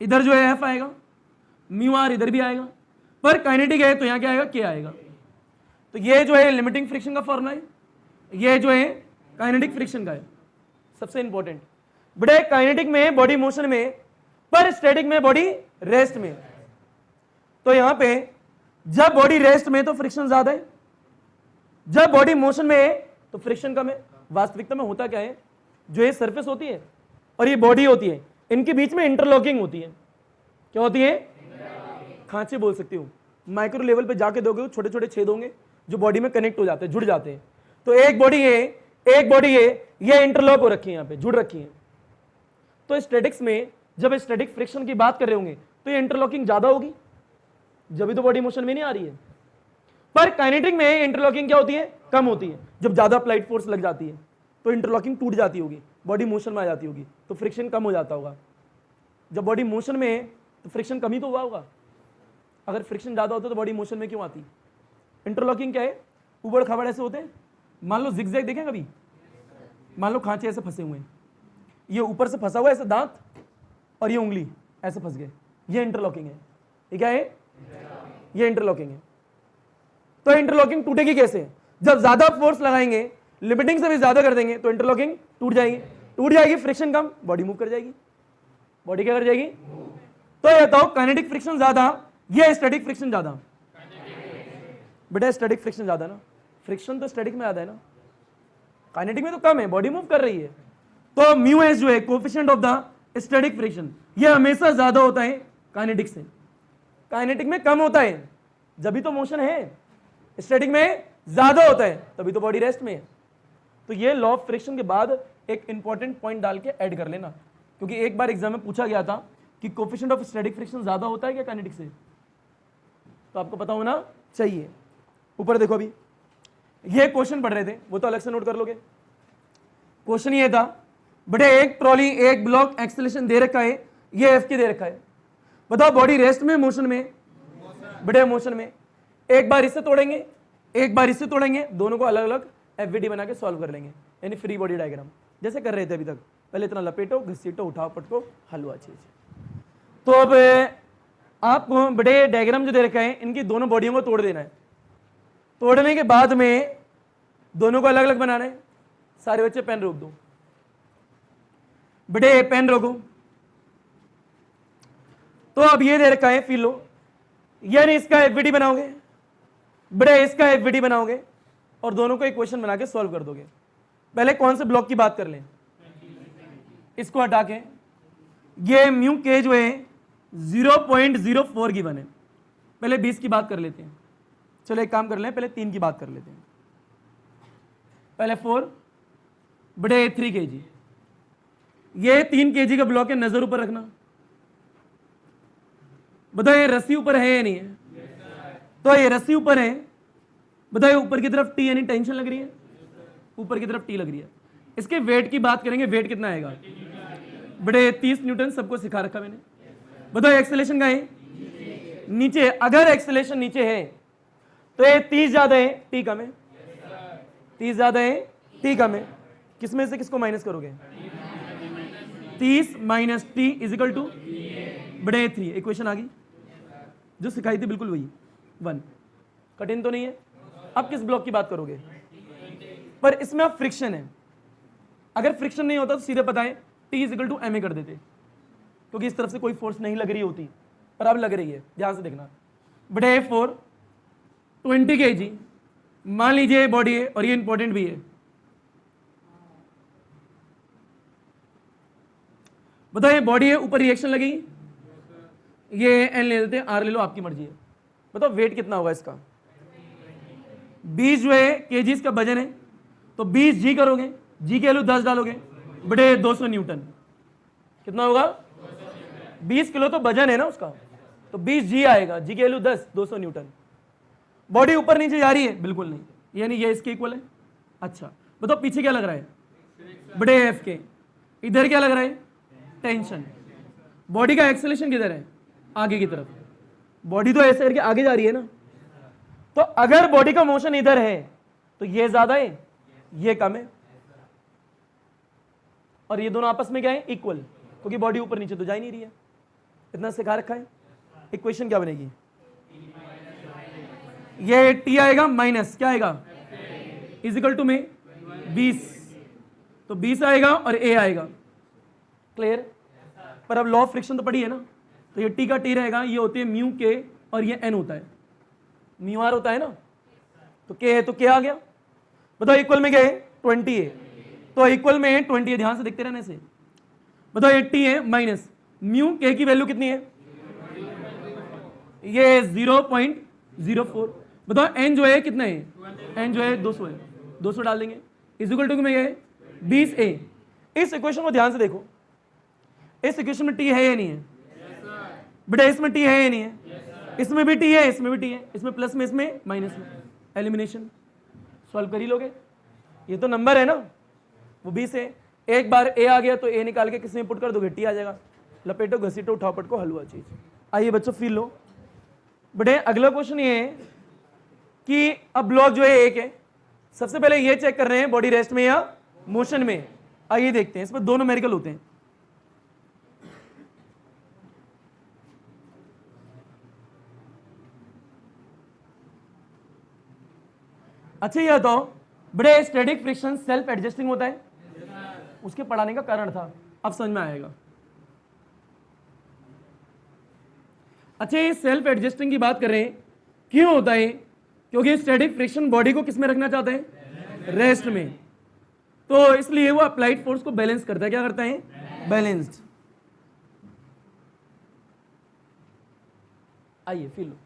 इधर जो है एफ आएगा, म्यू आर इधर भी आएगा, पर काइनेटिक है तो यहां क्या आएगा? के आएगा। तो ये जो है लिमिटिंग फ्रिक्शन का फॉर्मूला है, ये जो है काइनेटिक फ्रिक्शन का है। सबसे इंपॉर्टेंट, बड़े काइनेटिक में बॉडी मोशन में, पर स्टैटिक में बॉडी रेस्ट में। तो यहां पे जब बॉडी रेस्ट में तो फ्रिक्शन ज्यादा है, जब बॉडी मोशन में है तो फ्रिक्शन कम है। वास्तविकता में होता क्या है, जो ये सरफेस होती है और ये बॉडी होती है, इनके बीच में इंटरलॉकिंग होती है। क्या होती है? खांचे बोल सकती हूँ। माइक्रो लेवल पे जाके दोगे, छोटे छोटे छेद होंगे जो बॉडी में कनेक्ट हो जाते हैं, जुड़ जाते हैं। तो एक बॉडी है, एक बॉडी है, ये इंटरलॉक हो रखी है, यहाँ पे जुड़ रखी है। तो स्टैटिक्स में जब स्टैटिक फ्रिक्शन की बात कर रहे होंगे तो ये इंटरलॉकिंग ज्यादा होगी, जब भी तो बॉडी मोशन में नहीं आ रही है। पर काइनेटिक में इंटरलॉकिंग क्या होती है? कम होती है। जब ज्यादा अप्लाइड फोर्स लग जाती है तो इंटरलॉकिंग टूट जाती होगी, बॉडी मोशन में आ जाती होगी, तो फ्रिक्शन कम हो जाता होगा। जब बॉडी मोशन में है तो फ्रिक्शन कम ही तो हुआ होगा। अगर फ्रिक्शन ज़्यादा होता तो बॉडी मोशन में क्यों आती? इंटरलॉकिंग क्या है? ऊबड़ खाबड़ ऐसे होते हैं। मान लो जिगजैग देखें कभी, मान लो खांचे ऐसे फंसे हुए हैं, ये ऊपर से फंसा हुआ है ऐसे दांत और ये उंगली ऐसे फंस गए, ये इंटरलॉकिंग है। ये क्या है? ये इंटरलॉकिंग है। तो इंटरलॉकिंग टूटेगी कैसे? जब ज्यादा फोर्स लगाएंगे, लिमिटिंग से भी ज्यादा कर देंगे तो इंटरलॉकिंग टूट जाएगी। टूट जाएगी, फ्रिक्शन कम, बॉडी मूव कर जाएगी। बॉडी क्या कर जाएगी? तो ये बताओ काइनेटिक फ्रिक्शन ज्यादा या स्टैटिक फ्रिक्शन ज्यादा? बेटा स्टैटिक फ्रिक्शन ज्यादा ना, फ्रिक्शन तो स्टैटिक में ज्यादा है ना, काइनेटिक में तो कम है, बॉडी मूव कर रही है। तो म्यू एस जो है coefficient of the static friction, ये हमेशा ज्यादा होता है काइनेटिक से। काइनेटिक में कम होता है जब भी तो मोशन है, स्टैटिक में ज्यादा होता है तभी तो बॉडी रेस्ट में है। तो ये लॉ ऑफ फ्रिक्शन के बाद एक इंपॉर्टेंट पॉइंट डाल के ऐड कर लेना, क्योंकि एक बार एग्जाम में पूछा गया था कि कोएफिशिएंट ऑफ स्टैटिक फ्रिक्शन ज्यादा होता है क्या काइनेटिक से, तो आपको पता होना चाहिए। ऊपर देखो, अभी ये क्वेश्चन पढ़ रहे थे, वो तो अलग से नोट कर लोगे। क्वेश्चन ये था, बड़े एक ट्रॉली एक ब्लॉक एक्सेलरेशन दे रखा है, ये एफ के दे रखा है, बताओ बॉडी रेस्ट में मोशन में? बड़े मोशन में। एक बार इससे तोड़ेंगे, एक बार इससे तोड़ेंगे, दोनों को अलग अलग एफवीडी बना के सॉल्व कर लेंगे, यानी फ्री बॉडी डायग्राम जैसे कर रहे थे अभी तक। पहले इतना लपेटो, घसीटो, उठाओ, पटको, हलवा चीज। तो अब आपको बड़े डायग्राम जो दे रखा है, इनकी दोनों बॉडियों को तोड़ देना है। तोड़ने के बाद में दोनों को अलग अलग बनाना है। सारे बच्चे पेन रोक दो, बड़े पेन रोको। तो अब ये दे रखा है फिलो, यानी इसका एफवीडी बनाओगे, बड़े इसका एफवीडी बनाओगे और दोनों को इक्वेशन बना के सॉल्व कर दोगे। पहले कौन से ब्लॉक की बात कर लें? इसको हटा के, ये म्यू के जो है 0.04 गिवन है। पहले 20 की बात कर लेते हैं। चलो एक काम कर लें, पहले 3 की बात कर लेते हैं। पहले 4 बड़े 3 kg, ये 3 kg का ब्लॉक है, नजर ऊपर रखना। बताओ ये रस्सी ऊपर है या नहीं है? तो ये रस्सी ऊपर है, बताइए ऊपर की तरफ टी यानी टेंशन लग रही है, ऊपर की तरफ टी लग रही है। इसके वेट की बात करेंगे, वेट कितना आएगा? बड़े 30 न्यूटन, सबको सिखा रखा मैंने। बताओ एक्सेलरेशन का है नीचे, अगर एक्सेलरेशन नीचे है तो ये 30 ज्यादा है, टी कम है। 30 ज्यादा है, टी कम है। किसमें से किसको माइनस करोगे? 30 minus T is equal to बड़े 3। इक्वेशन आ गई जो सिखाई थी, बिल्कुल वही 1। कठिन तो नहीं है। अब किस ब्लॉक की बात करोगे? पर इसमें अब फ्रिक्शन है, अगर फ्रिक्शन नहीं होता तो सीधे पता है T is equal to M A कर देते, क्योंकि इस तरफ से कोई फोर्स नहीं लग रही होती, पर अब लग रही है। ध्यान से देखना, बड़े 4 20 kg मान लीजिए बॉडी है, और ये इंपॉर्टेंट भी है। बताइए बॉडी है, ऊपर रिएक्शन लगेगी, ये एन ले लेते हैं, आर ले लो, आपकी मर्जी है। बताओ वेट कितना होगा इसका? 20 जो है केजीज का वजन है, तो 20 जी करोगे, जी के वैल्यू 10 डालोगे, बड़े 200 न्यूटन। कितना होगा? 20 किलो तो वजन है ना उसका, तो 20 जी आएगा, जी की वैल्यू 10, 200 न्यूटन। बॉडी ऊपर नीचे जा रही है? बिल्कुल नहीं, यानी ये इसके इक्वल है। अच्छा बताओ पीछे क्या लग रहा है? बड़े एफ के। इधर क्या लग रहा है? टेंशन। बॉडी का एक्सेलरेशन किधर है? आगे की तरफ। बॉडी तो ऐसे करके आगे जा रही है ना, तो अगर बॉडी का मोशन इधर है तो ये ज्यादा है, ये कम है, और ये दोनों आपस में क्या है? इक्वल, क्योंकि बॉडी ऊपर नीचे तो जा ही नहीं रही है। इतना सिखा रखा है। इक्वेशन क्या बनेगी? ये टी आएगा माइनस क्या आएगा? इजिकल टू में 20, तो 20 आएगा और ए आएगा। क्लियर? पर अब लॉ ऑफ फ्रिक्शन तो पड़ी है ना, तो ये टी का टी रहेगा, ये होती है म्यू के और ये एन होता है, म्यू आर होता है ना, तो के है तो के आ गया। बताओ इक्वल में क्या है? 20 है, तो इक्वल में 20 है, ध्यान से देखते रहने से। बताओ 80 है माइनस म्यू के की वैल्यू कितनी है? ये 0.04। बताओ एन जो है कितना है? एन जो है 200 है, 200 डाल देंगे, इज इक्वल टू में क्या है? 20 ए। इस इक्वेशन को ध्यान से देखो, इस इक्वेशन में टी है या नहीं है? बेटा इसमें टी है या नहीं है? इसमें भी टी है, इसमें भी टी है, इसमें प्लस में, इसमें माइनस में। एलिमिनेशन सॉल्व कर ही लोगे, ये तो नंबर है ना, वो 20 है। एक बार ए आ गया तो ए निकाल के किसमें पुट कर दोगे? टी आ जाएगा। लपेटो, घसीटो, उठाओ, पटको, हलवा चीज। आइए बच्चों फील लो, बटे अगला क्वेश्चन ये है कि अब ब्लॉक जो है एक है, सबसे पहले ये चेक कर रहे हैं बॉडी रेस्ट में या मोशन में। आइए देखते हैं, इसमें दो न्यूमेरिकल होते हैं। अच्छा ये बताओ, बड़े स्टैटिक फ्रिक्शन सेल्फ एडजस्टिंग होता है? उसके पढ़ाने का कारण था, अब समझ में आएगा। अच्छा ये सेल्फ एडजस्टिंग की बात कर रहे हैं, क्यों होता है? क्योंकि स्टैटिक फ्रिक्शन बॉडी को किस में रखना चाहते हैं? रेस्ट में। तो इसलिए वो अप्लाइड फोर्स को बैलेंस करता है। क्या करता है? बैलेंस्ड। आइए फिर लो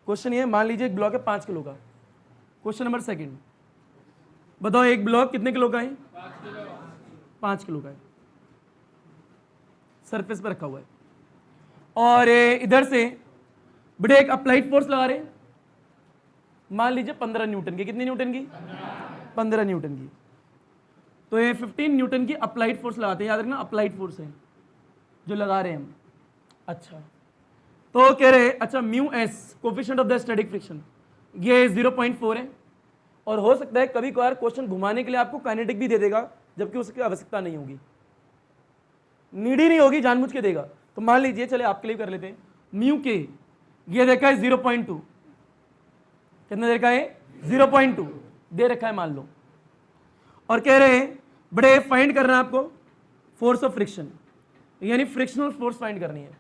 क्वेश्चन ये, मान लीजिए एक ब्लॉक है 5 किलो का। क्वेश्चन नंबर सेकंड, बताओ एक ब्लॉक कितने किलो का है? 5 किलो का है, सरफेस पर रखा हुआ है, और इधर से बड़े एक अप्लाइड फोर्स लगा रहे हैं, मान लीजिए 15 न्यूटन की। कितनी न्यूटन की? 15 न्यूटन की। तो ये 15 न्यूटन की अप्लाइड फोर्स लगाते हैं, याद रखना अप्लाइड फोर्स है जो लगा रहे हैं हम। अच्छा तो कह रहे हैं, अच्छा mu S coefficient of the static friction ये 0.4 है, और हो सकता है कभी कभार क्वेश्चन घुमाने के लिए आपको काइनेटिक भी दे देगा, जबकि उसकी आवश्यकता नहीं होगी, नीड ही नहीं होगी, जानबूझ के देगा। तो मान लीजिए, चले आपके लिए कर लेते हैं, म्यू के ये देखा है 0.2, कितना देखा है? 0.2 दे रखा है मान लो, और कह रहे हैं बड़े फाइंड करना है आपको फोर्स ऑफ फ्रिक्शन, यानी फ्रिक्शनल फोर्स फाइंड करनी है।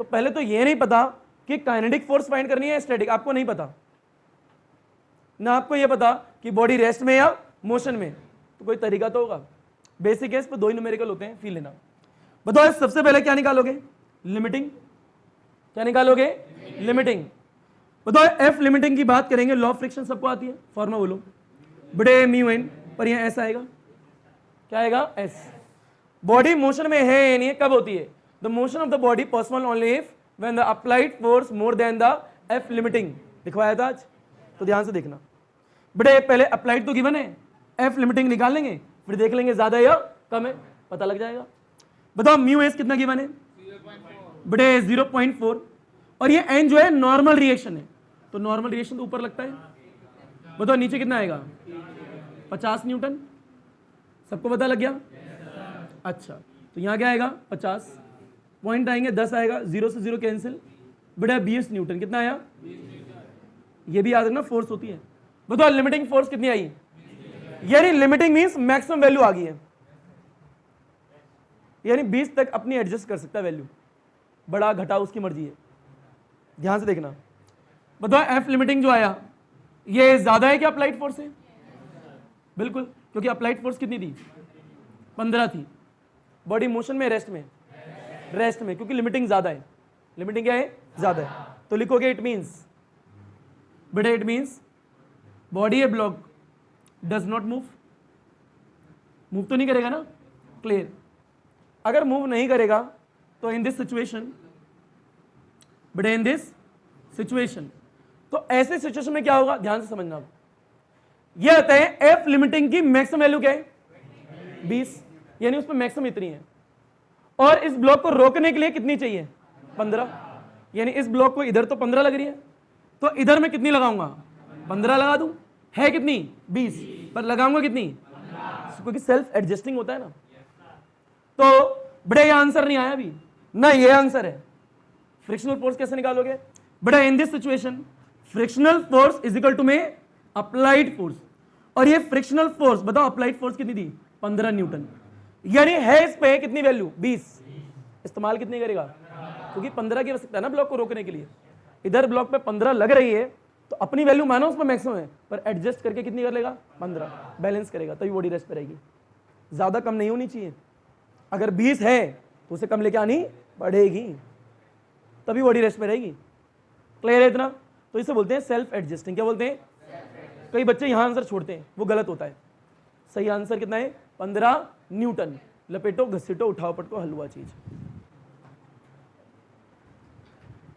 तो पहले तो ये नहीं पता कि काइनेटिक फोर्स फाइंड करनी है स्टैटिक, आपको नहीं पता ना, आपको ये पता कि बॉडी रेस्ट में या मोशन में, तो कोई तरीका तो होगा। बेसिक है, इस पर दो ही न्यूमेरिकल होते हैं, फील लेना। बताओ सबसे पहले क्या निकालोगे? लिमिटिंग। क्या निकालोगे? लिमिटिंग। बताओ एफ लिमिटिंग की बात करेंगे, लॉ ऑफ फ्रिक्शन सबको आती है, फॉर्मूला बोलो। बड़े म्यू एन, पर यहाँ ऐसा आएगा, क्या आएगा? एस। बॉडी मोशन में है या नहीं है, कब होती है? The motion of the body possible only if when the applied force more than the F limiting. लिखवाया था आज, तो ध्यान से देखना। बड़े पहले अप्लाइड तो गिवन है, एफ लिमिटिंग निकाल लेंगे, फिर देख लेंगे ज्यादा या कम है, पता लग जाएगा। बताओ म्यू एस कितना गिवन है? बड़े 0.4, और ये एन जो है नॉर्मल रिएक्शन है, तो नॉर्मल रिएक्शन तो ऊपर लगता है। बताओ नीचे कितना आएगा? 50 न्यूटन। सबको पता लग गया? अच्छा तो यहाँ क्या आएगा? 50 पॉइंट आएंगे, 10 आएगा, 0 से 0 कैंसिल, बड़ा 20 न्यूटन। कितना आया? ये भी याद रखना फोर्स होती है। बताओ लिमिटिंग फोर्स कितनी आई? यानी लिमिटिंग मींस मैक्सिमम वैल्यू आ गई है, यानी 20 तक अपनी एडजस्ट कर सकता है वैल्यू, बड़ा घटा उसकी मर्जी है। ध्यान से देखना। बताओ एफ लिमिटिंग जो आया ये ज्यादा है क्या अप्लाइड फोर्स है? बिल्कुल, क्योंकि अप्लाइड फोर्स कितनी थी? 15 थी। बॉडी मोशन में रेस्ट में? रेस्ट में, क्योंकि लिमिटिंग ज्यादा है। लिमिटिंग क्या है? ज्यादा है। तो लिखोगे इट मींस, बेटा it means body A block does not move. Move तो नहीं करेगा ना? क्लियर। अगर मूव नहीं करेगा तो इन दिस सिचुएशन, बेटा इन दिस सिचुएशन, तो ऐसे सिचुएशन में क्या होगा? ध्यान से समझना। ये आता है एफ लिमिटिंग की मैक्सिमम वैल्यू क्या है? 20, यानी उसमें मैक्सिमम इतनी है, और इस ब्लॉक को रोकने के लिए कितनी चाहिए? 15, यानी इस ब्लॉक को इधर तो 15 लग रही है, तो इधर मैं कितनी लगाऊंगा? 15 लगा दूं। है कितनी? 20, पर लगाऊंगा कितनी? क्योंकि सेल्फ एडजस्टिंग होता है ना। तो बड़े ये आंसर नहीं आया अभी ना, ये आंसर है। फ्रिक्शनल फोर्स कैसे निकालोगे? बड़ा in this situation frictional force is equal to में अप्लाइड फोर्स, और ये फ्रिक्शनल फोर्स बताओ अप्लाइड फोर्स कितनी थी? 15 न्यूटन, यानी है इस पे कितनी वैल्यू? 20। इस्तेमाल कितनी करेगा? क्योंकि 15 की आवश्यकता है ना ब्लॉक को रोकने के लिए। इधर ब्लॉक पे 15 लग रही है, तो अपनी वैल्यू मानो उसमें मैक्सिमम है, पर एडजस्ट करके कितनी कर लेगा? 15, बैलेंस करेगा, तभी बॉडी रेस्ट पे रहेगी। ज्यादा कम नहीं होनी चाहिए। अगर 20 है तो उसे कम लेके आनी पड़ेगी, तभी बॉडी रेस्ट पे रहेगी। क्लियर है इतना? तो इसे बोलते हैं सेल्फ एडजस्टिंग। क्या बोलते हैं? कई बच्चे यहां आंसर छोड़ते हैं, वो गलत होता है। सही आंसर कितना है? 15 न्यूटन। लपेटो, घसीटो, उठाओ, पटको, हलवा चीज।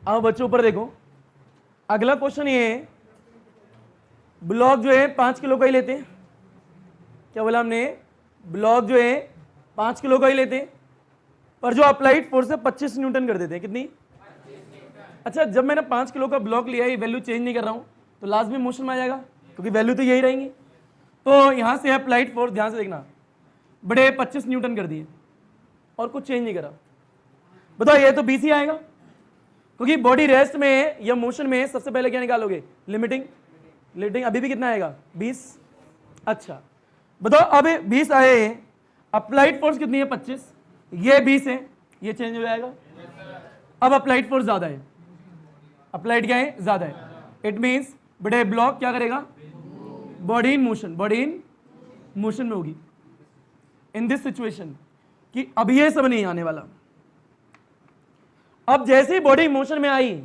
अब बच्चों ऊपर देखो, अगला क्वेश्चन ये है, ब्लॉक जो है 5 किलो का ही लेते हैं। क्या बोला हमने? ब्लॉक जो है 5 किलो का ही लेते हैं, पर जो अप्लाइड फोर्स है 25 न्यूटन कर देते हैं। कितनी? अच्छा, जब मैंने 5 किलो का ब्लॉक लिया, ये वैल्यू चेंज नहीं कर रहा हूं, तो लास्ट में मोशन में आ जाएगा, क्योंकि वैल्यू तो यही रहेंगी। तो यहां से अप्लाइड फोर्स, ध्यान से देखना, बड़े 25 न्यूटन कर दिए और कुछ चेंज नहीं करा। बताओ ये तो 20 ही आएगा, क्योंकि बॉडी रेस्ट में या मोशन में सबसे पहले क्या निकालोगे? लिमिटिंग। लिमिटिंग अभी भी कितना आएगा? 20। अच्छा बताओ, अब 20 आए, अप्लाइड फोर्स कितनी है? 25, ये 20 है, ये चेंज हो जाएगा। अब अप्लाइड फोर्स ज्यादा है, अप्लाइड क्या है? ज्यादा है। इट मीन्स बड़े ब्लॉक क्या करेगा? Body in motion, body in motion में होगी इन दिस सिचुएशन, कि अब ये सब नहीं आने वाला। अब जैसे ही बॉडी मोशन में आई,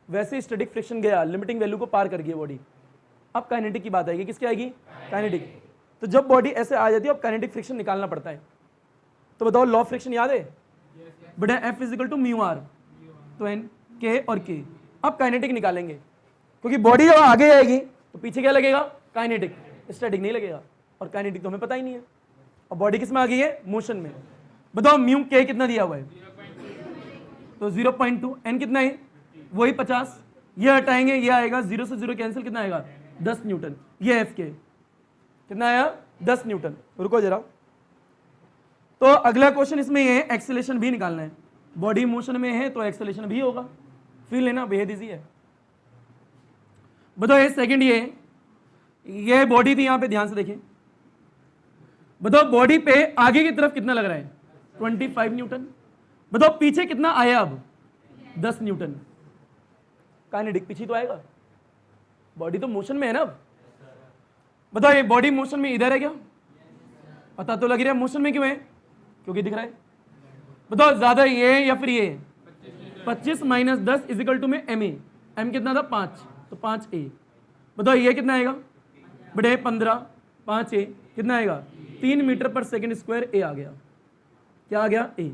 वैसे ही स्टैटिक फ्रिक्शन गया, लिमिटिंग वैल्यू को पार कर गई बॉडी। अब काइनेटिक की बात आएगी, किसकी आएगी? काइनेटिक। तो जब बॉडी ऐसे आ जाती है, अब काइनेटिक फ्रिक्शन निकालना पड़ता है। तो बताओ, लॉ ऑफ फ्रिक्शन याद है? बड़ा F equal to mu R, तो एन के और के। अब काइनेटिक निकालेंगे, क्योंकि बॉडी जब आगे आएगी तो पीछे क्या लगेगा? काइनेटिक, स्टैटिक नहीं लगेगा, और काइनेटिक तो हमें पता ही नहीं है। और बॉडी किस में आ गई है? मोशन में। बताओ म्यू के कितना दिया हुआ है? तो 0.2, एन कितना है? वही 50, ये हटाएंगे, ये आएगा 0 से 0 कैंसिल, कितना आएगा? 10 न्यूटन। ये एफ के कितना आया? 10 न्यूटन। रुको जरा, तो अगला क्वेश्चन इसमें ये है, एक्सेलेरेशन भी निकालना है। बॉडी मोशन में है तो एक्सेलेरेशन भी होगा, फील लेना बेहद इजी है। बताओ ये सेकंड, ये बॉडी थी, यहां पे ध्यान से देखें। बताओ बॉडी पे आगे की तरफ कितना लग रहा है? 25 न्यूटन। बताओ पीछे कितना आया? अब 10 न्यूटन। काइनेटिक पीछे तो आएगा, बॉडी तो मोशन में है ना। अब बताओ ये बॉडी मोशन में इधर है क्या? पता तो लग रहा है मोशन में क्यों है? क्योंकि दिख रहा है। बताओ ज्यादा ये या फिर ये? 25 माइनस 10 इजिकल टू में एम ए। एम कितना था? 5, तो 5 ए। बताओ ये कितना आएगा? बड़े 15, 5 ए कितना आएगा? 3 मीटर पर सेकेंड स्क्वायर ए आ गया। क्या आ गया? ए।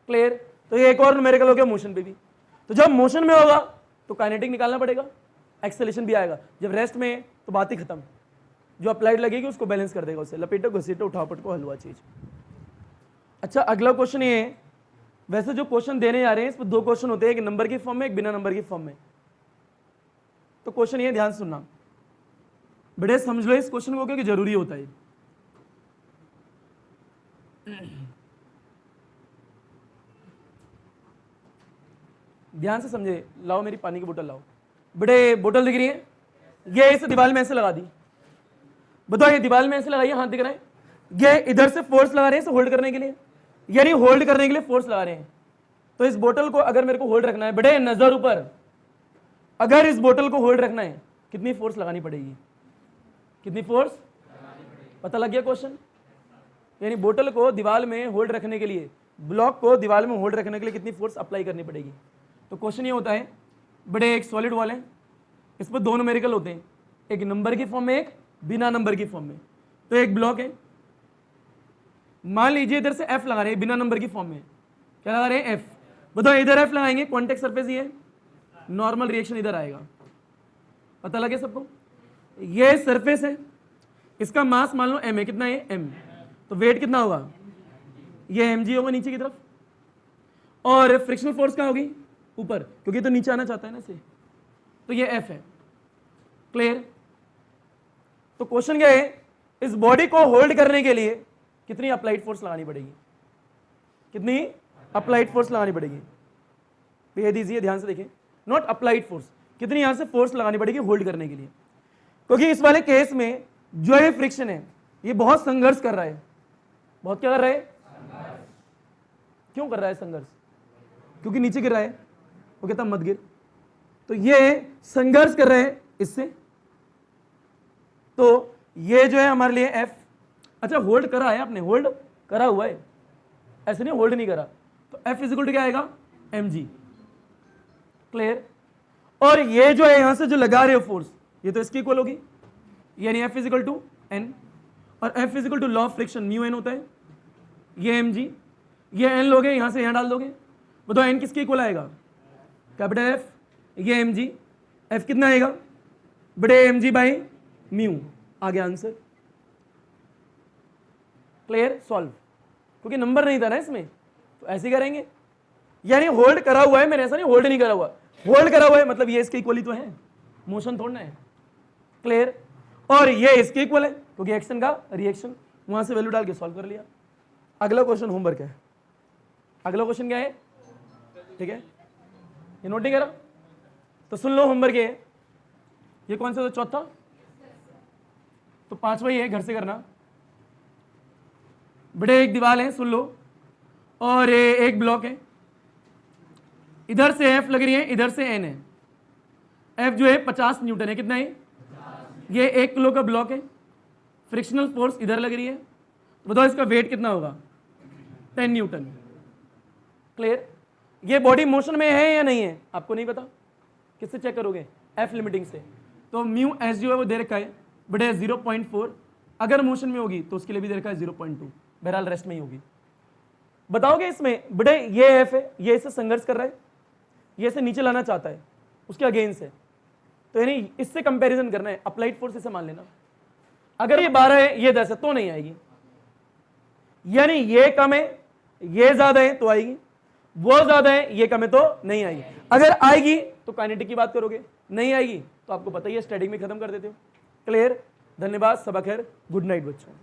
क्लियर? तो ये एक और न्यूमेरिकल हो गया मोशन पे भी। तो जब मोशन में होगा तो काइनेटिक निकालना पड़ेगा, एक्सेलेरेशन भी आएगा। जब रेस्ट में तो बात ही खत्म, जो अप्लाइड लगेगी उसको बैलेंस कर देगा, उससे लपेटो घसीटो उठाओ पटको हलवा चीज। अच्छा अगला क्वेश्चन ये है, वैसे जो क्वेश्चन देने जा रहे हैं इसमें 2 क्वेश्चन होते हैं, एक नंबर की फॉर्म में, एक बिना नंबर की फॉर्म में। तो क्वेश्चन ये ध्यान सुनना, बड़े समझ लो इस क्वेश्चन को, क्योंकि जरूरी होता है। ध्यान से समझे, लाओ मेरी पानी की बोतल लाओ। बड़े बोतल दिख रही है, ये इस दीवार में ऐसे लगा दी। बताओ ये दीवार में ऐसे लगाइए, हाथ दिख रहा है, ये इधर से फोर्स लगा रहे हैं इसे होल्ड करने के लिए, यानी होल्ड करने के लिए फोर्स लगा रहे हैं। तो इस बोतल को अगर मेरे को होल्ड रखना है, बड़े नजर ऊपर, अगर इस बोतल को होल्ड रखना है कितनी फोर्स लगानी पड़ेगी? कितनी फोर्स? पता लग गया क्वेश्चन? यानी बोतल को दीवार में होल्ड रखने के लिए, ब्लॉक को दीवार में होल्ड रखने के लिए कितनी फोर्स अप्लाई करनी पड़ेगी? तो क्वेश्चन ये होता है, बड़े एक सॉलिड वॉल है, इस पर 2 न्यूमेरिकल होते हैं, एक नंबर की फॉर्म में, एक बिना नंबर की फॉर्म में। तो एक ब्लॉक है, मान लीजिए इधर से एफ लगा रहे हैं बिना नंबर की फॉर्म में, क्या लगा रहे हैं? एफ। बताओ इधर एफ लगाएंगे, कॉन्टेक्ट सरफेस ये है, नॉर्मल रिएक्शन इधर आएगा। पता लगे सबको? ये सरफेस है, इसका मास मान लो एम है, कितना है? एम। तो वेट कितना होगा? ये एम जी होगा नीचे की तरफ, और फ्रिक्शनल फोर्स क्या होगी? ऊपर, क्योंकि तो नीचे आना चाहता है ना इसे, तो ये एफ है। क्लियर? तो क्वेश्चन क्या है, इस बॉडी को होल्ड करने के लिए कितनी अप्लाइड फोर्स लगानी पड़ेगी? कितनी अप्लाइड फोर्स लगानी पड़ेगी? बेहद ईजी है, ध्यान से देखें, नॉट अप्लाइड फोर्स, कितनी यहां से फोर्स लगानी पड़ेगी होल्ड करने के लिए। क्योंकि इस वाले केस में जो ये फ्रिक्शन है ये बहुत संघर्ष कर रहा है। बहुत क्या कर रहा है? क्यों कर रहा है संघर्ष? क्योंकि नीचे गिर रहा है, वो कहता मत गिर। तो ये संघर्ष कर रहे हैं इससे, तो ये जो है हमारे लिए एफ। अच्छा होल्ड करा है आपने, होल्ड करा हुआ है, ऐसे नहीं होल्ड नहीं करा, तो एफ इजिकल टू क्या आएगा? M G. क्लियर? और ये जो है यहां से जो लगा रहे हो फोर्स, ये तो इसकी इक्वल होगी, यानी एफ इजिकल टू एन, और F equal to law of friction mu N होता है, ये एम जी, ये एन लोगे यहां से यहां डाल दोगे। बताओ एन किसके इक्वल आएगा? कैपिटल एफ, ये एम जी, एफ कितना आएगा? बड़े एम जी बाई म्यू। आ गया आंसर। क्लियर? सॉल्व। क्योंकि नंबर नहीं था ना इसमें, तो ऐसे करेंगे, यानी होल्ड करा हुआ है, मैंने ऐसा नहीं होल्ड नहीं करा हुआ, होल्ड करा हुआ है मतलब ये इसके इक्वल ही तो है, मोशन थोड़ा है, क्लियर। और ये इसके इक्वल है क्योंकि एक्शन का रिएक्शन, वहां से वैल्यू डाल के सॉल्व कर लिया। अगला क्वेश्चन होमवर्क है, अगला क्वेश्चन क्या है, ठीक है, ये नोट नहीं करा तो सुन लो, होमवर्क ये कौन सा था, चौथा, तो पांचवा ही है, घर से करना। बड़े एक दीवार है, सुन लो, और एक ब्लॉक है, इधर से एफ लग रही है, इधर से एन है। एफ जो है 50 न्यूटन है, कितना है, ये 1 किलो का ब्लॉक है, फ्रिक्शनल फोर्स इधर लग रही है, बताओ इसका वेट कितना होगा, 10 न्यूटन, क्लियर। ये बॉडी मोशन में है या नहीं है, आपको नहीं पता, किससे चेक करोगे, एफ लिमिटिंग से। तो म्यू एस जो है वो दे रखा है बड़े 0.4, अगर मोशन में होगी तो उसके लिए भी दे रखा है 0.2, बहरहाल रेस्ट में ही होगी। बताओगे इसमें बड़े ये एफ है, ये इससे संघर्ष कर रहा है, ये इसे नीचे लाना चाहता है, उसके अगेंस्ट है, तो यानी इससे कंपैरिजन करना है, अप्लाइड फोर्स इसे मान लेना। अगर ये 12 है, ये 10 है, तो नहीं आएगी, यानी ये कम है, ये ज्यादा है तो आएगी, वो ज्यादा है, ये कम है तो नहीं आएगी। अगर आएगी तो काइनेटिक की बात करोगे, नहीं आएगी तो आपको पता ही है, स्टैटिक में खत्म कर देते हो, क्लियर। धन्यवाद, सबक खैर, गुड नाइट बच्चों।